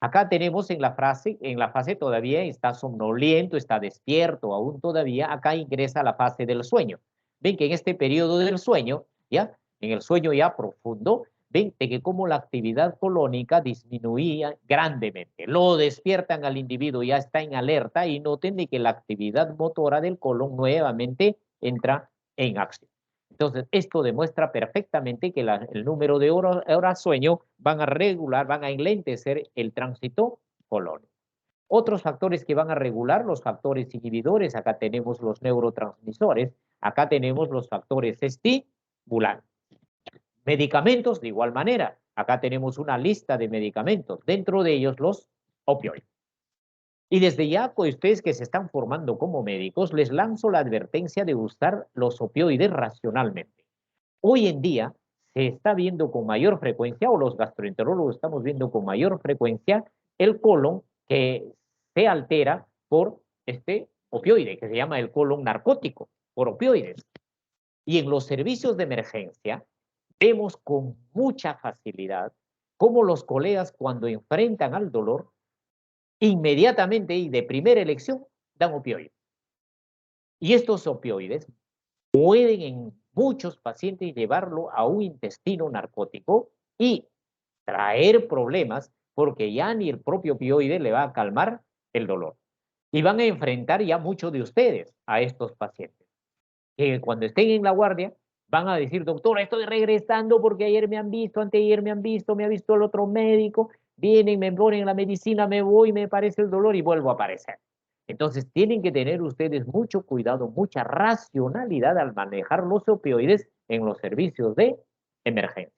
Acá tenemos en la fase todavía está somnoliento, está despierto aún todavía, acá ingresa la fase del sueño. Ven que en este periodo del sueño, ya, en el sueño ya profundo, ven que como la actividad colónica disminuía grandemente. Lo despiertan al individuo, ya está en alerta y noten de que la actividad motora del colon nuevamente entra en acción. Entonces, esto demuestra perfectamente que el número de horas sueño van a regular, van a enlentecer el tránsito colónico. Otros factores que van a regular, los factores inhibidores, acá tenemos los neurotransmisores, acá tenemos los factores estimulantes. Medicamentos, de igual manera, acá tenemos una lista de medicamentos, dentro de ellos los opioides. Y desde ya, pues ustedes que se están formando como médicos, les lanzo la advertencia de usar los opioides racionalmente. Hoy en día se está viendo con mayor frecuencia, o los gastroenterólogos estamos viendo con mayor frecuencia, el colon que se altera por este opioide, que se llama el colon narcótico, por opioides. Y en los servicios de emergencia vemos con mucha facilidad cómo los colegas cuando enfrentan al dolor, inmediatamente y de primera elección dan opioides. Y estos opioides pueden en muchos pacientes llevarlo a un intestino narcótico y traer problemas porque ya ni el propio opioide le va a calmar el dolor. Y van a enfrentar ya muchos de ustedes a estos pacientes, que cuando estén en la guardia van a decir, doctor, estoy regresando porque ayer me han visto, anteayer me han visto, me ha visto el otro médico, vienen, me ponen la medicina, me voy, me aparece el dolor y vuelvo a aparecer. Entonces tienen que tener ustedes mucho cuidado, mucha racionalidad al manejar los opioides en los servicios de emergencia.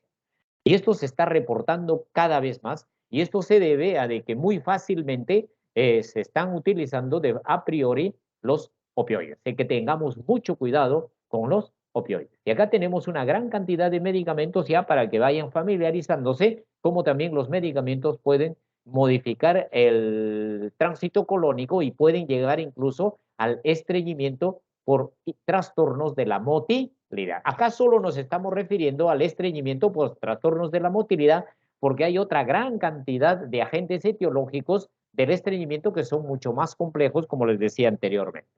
Y esto se está reportando cada vez más y esto se debe a de que muy fácilmente se están utilizando a priori los opioides. Así que tengamos mucho cuidado con los opioides. Y acá tenemos una gran cantidad de medicamentos ya para que vayan familiarizándose, como también los medicamentos pueden modificar el tránsito colónico y pueden llegar incluso al estreñimiento por trastornos de la motilidad. Acá solo nos estamos refiriendo al estreñimiento por trastornos de la motilidad, porque hay otra gran cantidad de agentes etiológicos del estreñimiento que son mucho más complejos, como les decía anteriormente.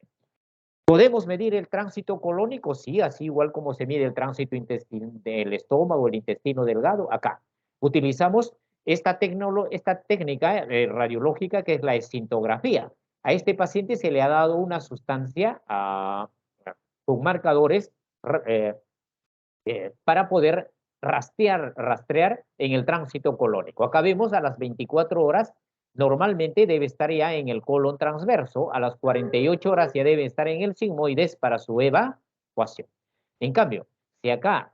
¿Podemos medir el tránsito colónico? Sí, así igual como se mide el tránsito del estómago, el intestino delgado, acá. Utilizamos esta técnica radiológica que es la escintografía. A este paciente se le ha dado una sustancia con marcadores eh, para poder rastrear en el tránsito colónico. Acá vemos a las 24 horas, normalmente debe estar ya en el colon transverso, a las 48 horas ya debe estar en el sigmoides para su evacuación. En cambio, si acá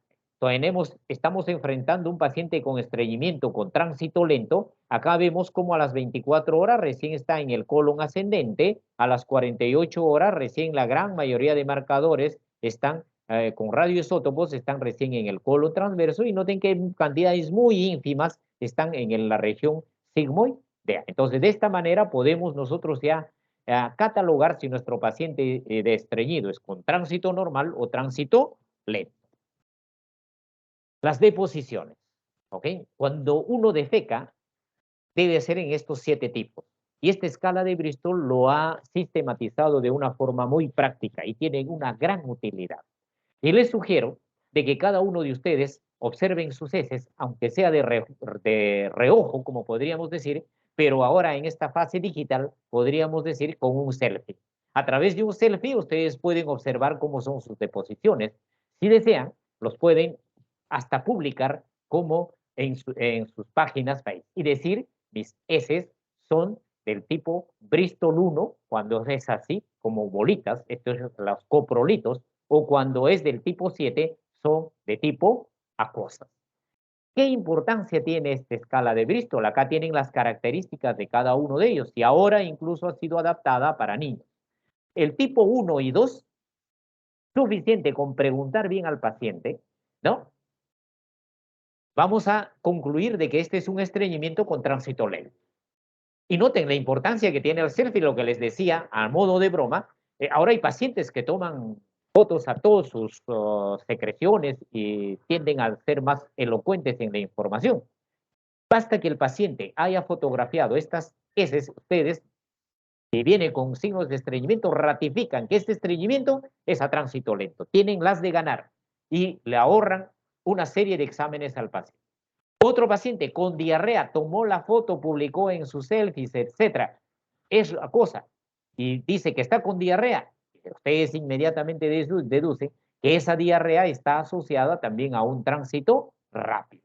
estamos enfrentando un paciente con estreñimiento, con tránsito lento, acá vemos como a las 24 horas recién está en el colon ascendente, a las 48 horas recién la gran mayoría de marcadores están con radioisótopos, están recién en el colon transverso y noten que cantidades muy ínfimas están en la región sigmoidea. Entonces, de esta manera podemos nosotros ya catalogar si nuestro paciente de estreñido es con tránsito normal o tránsito lento. Las deposiciones, ¿ok? Cuando uno defeca, debe ser en estos 7 tipos. Y esta escala de Bristol lo ha sistematizado de una forma muy práctica y tiene una gran utilidad. Y les sugiero de que cada uno de ustedes observen sus heces, aunque sea de reojo, como podríamos decir, pero ahora en esta fase digital podríamos decir con un selfie. A través de un selfie ustedes pueden observar cómo son sus deposiciones. Si desean, los pueden hasta publicar como en sus páginas Facebook y decir, mis heces son del tipo Bristol 1, cuando es así, como bolitas, estos son los coprolitos, o cuando es del tipo 7, son de tipo acuosas. ¿Qué importancia tiene esta escala de Bristol? Acá tienen las características de cada uno de ellos y ahora incluso ha sido adaptada para niños. El tipo 1 y 2, suficiente con preguntar bien al paciente, ¿no? Vamos a concluir de que este es un estreñimiento con tránsito lento. Y noten la importancia que tiene el selfie, lo que les decía a modo de broma. Ahora hay pacientes que toman fotos a todas sus secreciones y tienden a ser más elocuentes en la información. Basta que el paciente haya fotografiado estas heces, ustedes, que viene con signos de estreñimiento, ratifican que este estreñimiento es a tránsito lento. Tienen las de ganar y le ahorran una serie de exámenes al paciente. Otro paciente con diarrea tomó la foto, publicó en sus selfies, etcétera. Es la cosa. Y dice que está con diarrea. Ustedes inmediatamente deducen que esa diarrea está asociada también a un tránsito rápido.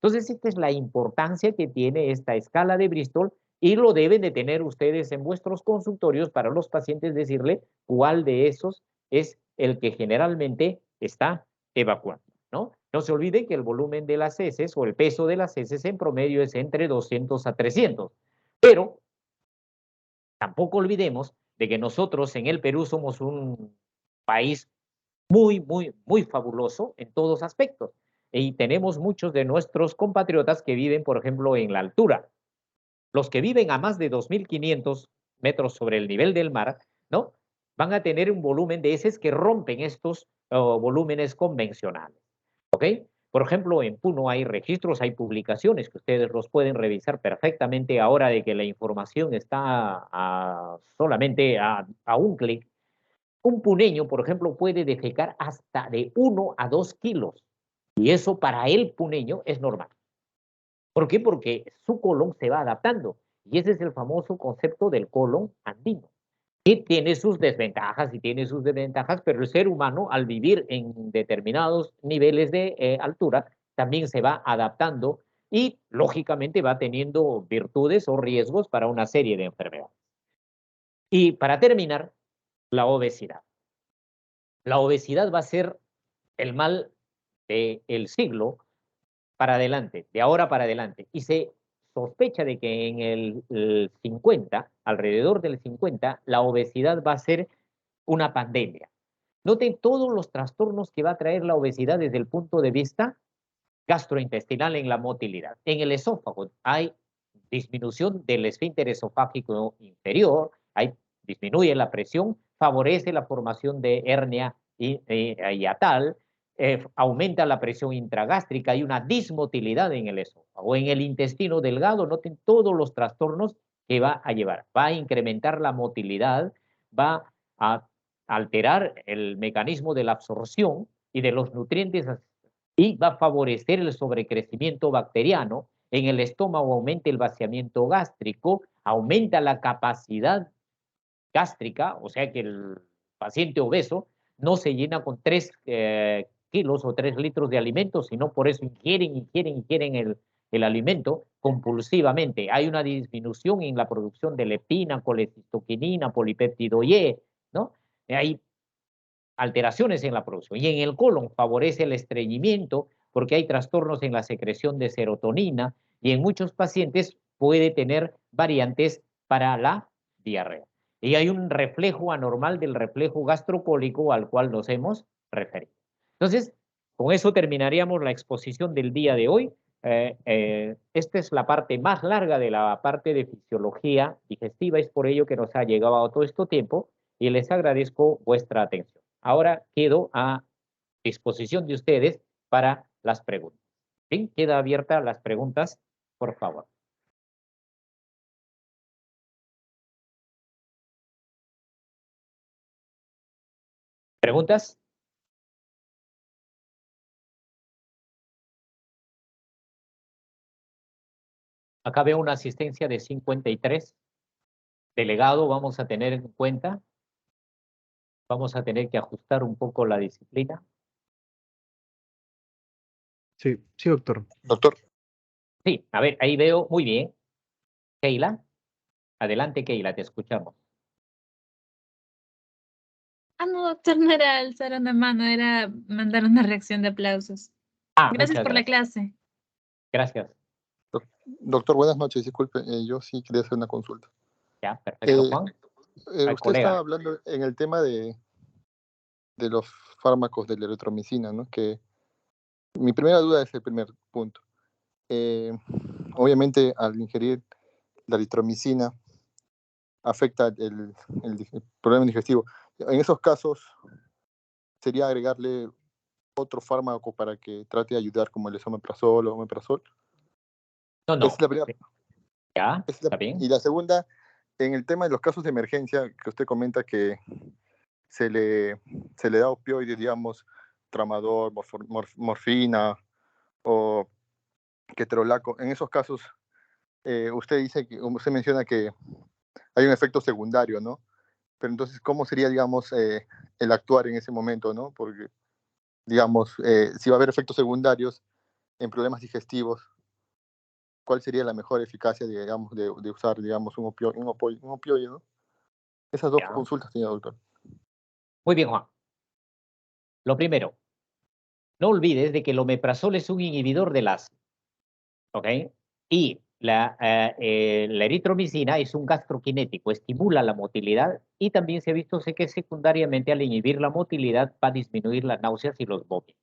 Entonces, esta es la importancia que tiene esta escala de Bristol y lo deben de tener ustedes en vuestros consultorios para los pacientes decirle cuál de esos es el que generalmente está evacuando, ¿no? No se olviden que el volumen de las heces o el peso de las heces en promedio es entre 200 a 300, pero Tampoco olvidemos de que nosotros en el Perú somos un país muy, muy, muy fabuloso en todos aspectos. Y tenemos muchos de nuestros compatriotas que viven, por ejemplo, en la altura. Los que viven a más de 2.500 metros sobre el nivel del mar, ¿no? Van a tener un volumen de heces que rompen estos volúmenes convencionales, ¿ok? Por ejemplo, en Puno hay registros, hay publicaciones que ustedes los pueden revisar perfectamente ahora de que la información está solamente a un clic. Un puneño, por ejemplo, puede defecar hasta de 1 a 2 kilos. Y eso para el puneño es normal. ¿Por qué? Porque su colon se va adaptando. Y ese es el famoso concepto del colon andino, que tiene sus desventajas y tiene sus desventajas, pero el ser humano, al vivir en determinados niveles de altura, también se va adaptando y, lógicamente, va teniendo virtudes o riesgos para una serie de enfermedades. Y para terminar, la obesidad. La obesidad va a ser el mal del siglo para adelante, de ahora para adelante. Y se sospecha de que en el 50, alrededor del 50, la obesidad va a ser una pandemia. Noten todos los trastornos que va a traer la obesidad desde el punto de vista gastrointestinal en la motilidad. En el esófago hay disminución del esfínter esofágico inferior, disminuye la presión, favorece la formación de hernia hiatal, aumenta la presión intragástrica, hay una dismotilidad en el esófago. En el intestino delgado, noten todos los trastornos que va a llevar. Va a incrementar la motilidad, va a alterar el mecanismo de la absorción y de los nutrientes y va a favorecer el sobrecrecimiento bacteriano. En el estómago aumenta el vaciamiento gástrico, aumenta la capacidad gástrica, o sea que el paciente obeso no se llena con 3 kilos o 3 litros de alimentos, sino por eso ingieren el alimento compulsivamente. Hay una disminución en la producción de leptina, colecistoquinina, polipéptido Y, ¿no? Hay alteraciones en la producción. Y en el colon favorece el estreñimiento porque hay trastornos en la secreción de serotonina y en muchos pacientes puede tener variantes para la diarrea. Y hay un reflejo anormal del reflejo gastrocólico al cual nos hemos referido. Entonces, con eso terminaríamos la exposición del día de hoy. Esta es la parte más larga de la parte de fisiología digestiva, es por ello que nos ha llegado a todo este tiempo y les agradezco vuestra atención. Ahora quedo a disposición de ustedes para las preguntas. ¿Sí? Queda abierta las preguntas, por favor. ¿Preguntas? Acá veo una asistencia de 53. Delegado, vamos a tener en cuenta. Vamos a tener que ajustar un poco la disciplina. Sí, sí, doctor. Doctor, Sí, a ver, ahí veo, muy bien. Keila, adelante Keila, te escuchamos. No, doctor, no era alzar una mano, era mandar una reacción de aplausos. Gracias Muchas por la gracias. clase. Gracias. doctor, buenas noches. Disculpe, yo sí quería hacer una consulta. Ya, perfecto, Eh, Juan. Al usted colega. estaba hablando en el tema de los fármacos de la eritromicina, ¿no? Que mi primera duda es el primer punto. Obviamente, al ingerir la eritromicina afecta el problema digestivo. En esos casos, ¿sería agregarle otro fármaco para que trate de ayudar, como el esomeprazol o omeprazol? No, Esa es la primera. Ya, está bien. Y la segunda, en el tema de los casos de emergencia, que usted comenta que se le da opioides, digamos, tramador, morfina o ketorolaco. En esos casos, usted menciona que hay un efecto secundario, ¿no? Pero entonces, ¿cómo sería, digamos, el actuar en ese momento, ¿no? Porque, digamos, si va a haber efectos secundarios en problemas digestivos, ¿cuál sería la mejor eficacia, digamos, de usar, digamos, un opioide, ¿no? Esas dos Ya. consultas, señor doctor. Muy bien, Juan. Lo primero, no olvides de que el omeprazol es un inhibidor del ácido, ¿ok? Y la eritromicina es un gastroquinético, estimula la motilidad y también se ha visto sé que secundariamente al inhibir la motilidad va a disminuir las náuseas y los vómitos.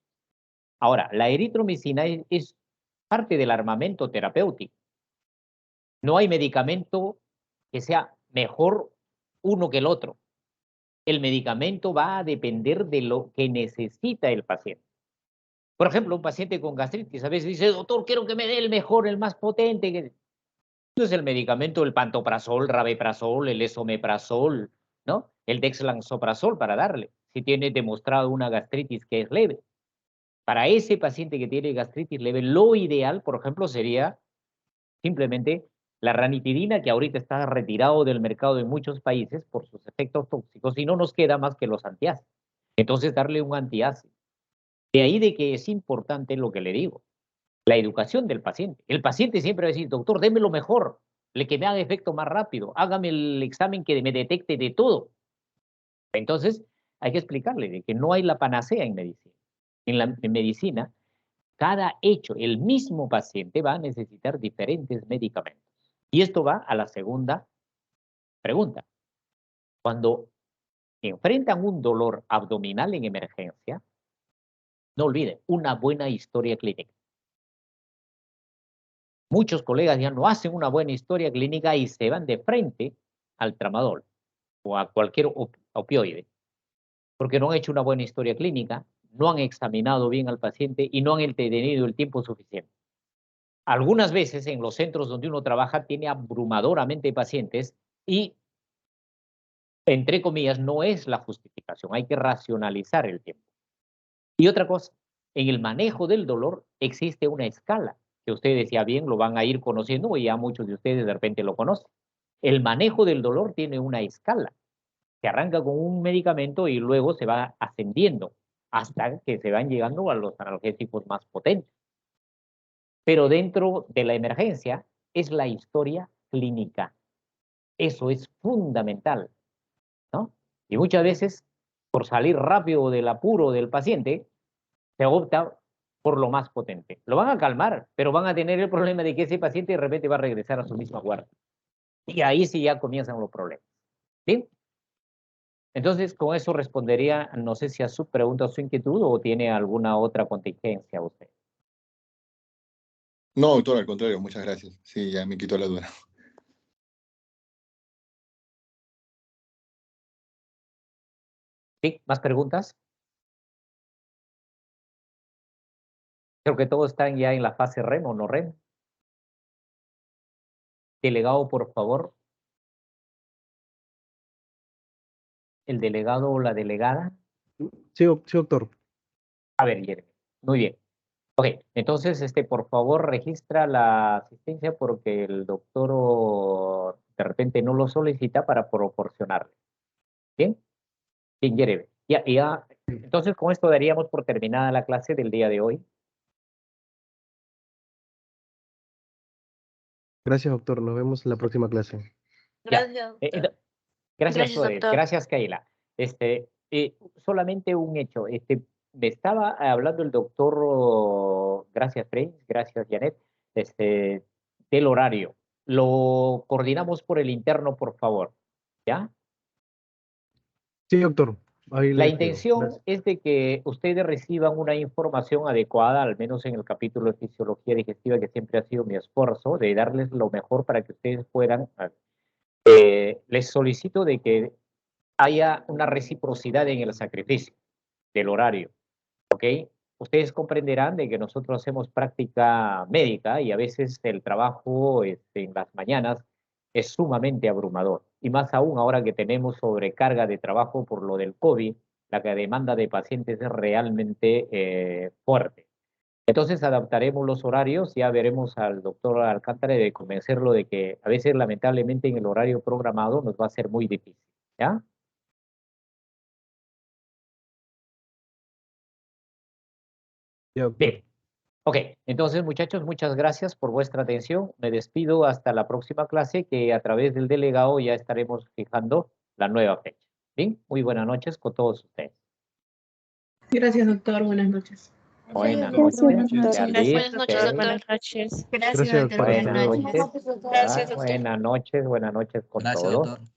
Ahora, la eritromicina es parte del armamento terapéutico. No hay medicamento que sea mejor uno que el otro. El medicamento va a depender de lo que necesita el paciente. Por ejemplo, un paciente con gastritis a veces dice, doctor, quiero que me dé el mejor, el más potente. Entonces el medicamento, el pantoprazol, rabeprazol, el esomeprazol, ¿no? El dexlansoprazol para darle, si tiene demostrado una gastritis que es leve. Para ese paciente que tiene gastritis leve, lo ideal, por ejemplo, sería simplemente la ranitidina, que ahorita está retirado del mercado en muchos países por sus efectos tóxicos y no nos queda más que los antiácidos. Entonces, darle un antiácido. De ahí de que es importante lo que le digo, la educación del paciente. El paciente siempre va a decir, doctor, déme lo mejor, le que me haga efecto más rápido, hágame el examen que me detecte de todo. Entonces, hay que explicarle de que no hay la panacea en medicina. En medicina, cada hecho, el mismo paciente va a necesitar diferentes medicamentos. Y esto va a la segunda pregunta. Cuando enfrentan un dolor abdominal en emergencia, no olviden, una buena historia clínica. Muchos colegas ya no hacen una buena historia clínica y se van de frente al tramadol o a cualquier opioide, porque no han hecho una buena historia clínica, no han examinado bien al paciente y no han tenido el tiempo suficiente. Algunas veces en los centros donde uno trabaja tiene abrumadoramente pacientes y, entre comillas, no es la justificación, hay que racionalizar el tiempo. Y otra cosa, en el manejo del dolor existe una escala, que ustedes ya bien lo van a ir conociendo, y ya muchos de ustedes de repente lo conocen. El manejo del dolor tiene una escala, que arranca con un medicamento y luego se va ascendiendo hasta que se van llegando a los analgésicos más potentes. Pero dentro de la emergencia es la historia clínica. Eso es fundamental, ¿no? Y muchas veces, por salir rápido del apuro del paciente, se opta por lo más potente. Lo van a calmar, pero van a tener el problema de que ese paciente de repente va a regresar a su misma guardia. Y ahí sí ya comienzan los problemas. ¿Sí? Entonces, con eso respondería, no sé si a su pregunta o su inquietud o tiene alguna otra contingencia usted. No, doctor, al contrario, muchas gracias. Sí, ya me quitó la duda. ¿Sí? ¿Más preguntas? Creo que todos están ya en la fase REM o no REM. Delegado, por favor. El delegado o la delegada. Sí, sí, doctor. A ver, Jeremy. Muy bien. Ok, entonces, por favor, registra la asistencia porque el doctor de repente no lo solicita para proporcionarle. ¿Bien? Bien, Jeremy. Ya. Entonces, con esto daríamos por terminada la clase del día de hoy. Gracias, doctor. Nos vemos en la próxima clase. Ya. Gracias, Gracias, doctor. Gracias, Flores. doctor. Gracias, Kaila. Solamente un hecho. Me estaba hablando el doctor, gracias, Frey, gracias, Janet, del horario. Lo coordinamos por el interno, por favor. ¿Ya? Sí, doctor. Ahí La le escribo. intención Gracias. es de que ustedes reciban una información adecuada, al menos en el capítulo de fisiología digestiva, que siempre ha sido mi esfuerzo, de darles lo mejor para que ustedes puedan. Les solicito de que haya una reciprocidad en el sacrificio del horario, ¿ok? Ustedes comprenderán de que nosotros hacemos práctica médica y a veces el trabajo en las mañanas es sumamente abrumador. Y más aún ahora que tenemos sobrecarga de trabajo por lo del COVID, la demanda de pacientes es realmente fuerte. Entonces adaptaremos los horarios, ya veremos al doctor Alcántara de convencerlo de que a veces lamentablemente en el horario programado nos va a ser muy difícil, ¿ya? Ya, doctor. Bien. Ok, entonces muchachos, muchas gracias por vuestra atención. Me despido hasta la próxima clase que a través del delegado ya estaremos fijando la nueva fecha. Bien, muy buenas noches con todos ustedes. Gracias, doctor. Buenas noches. Buenas Gracias, noches. doctor. Ya Buenas listo, noches, ok. doctor. Buenas noches. Gracias, doctor. Buenas Hasta luego. noches. Gracias, Buenas noches con Gracias, todos. doctor.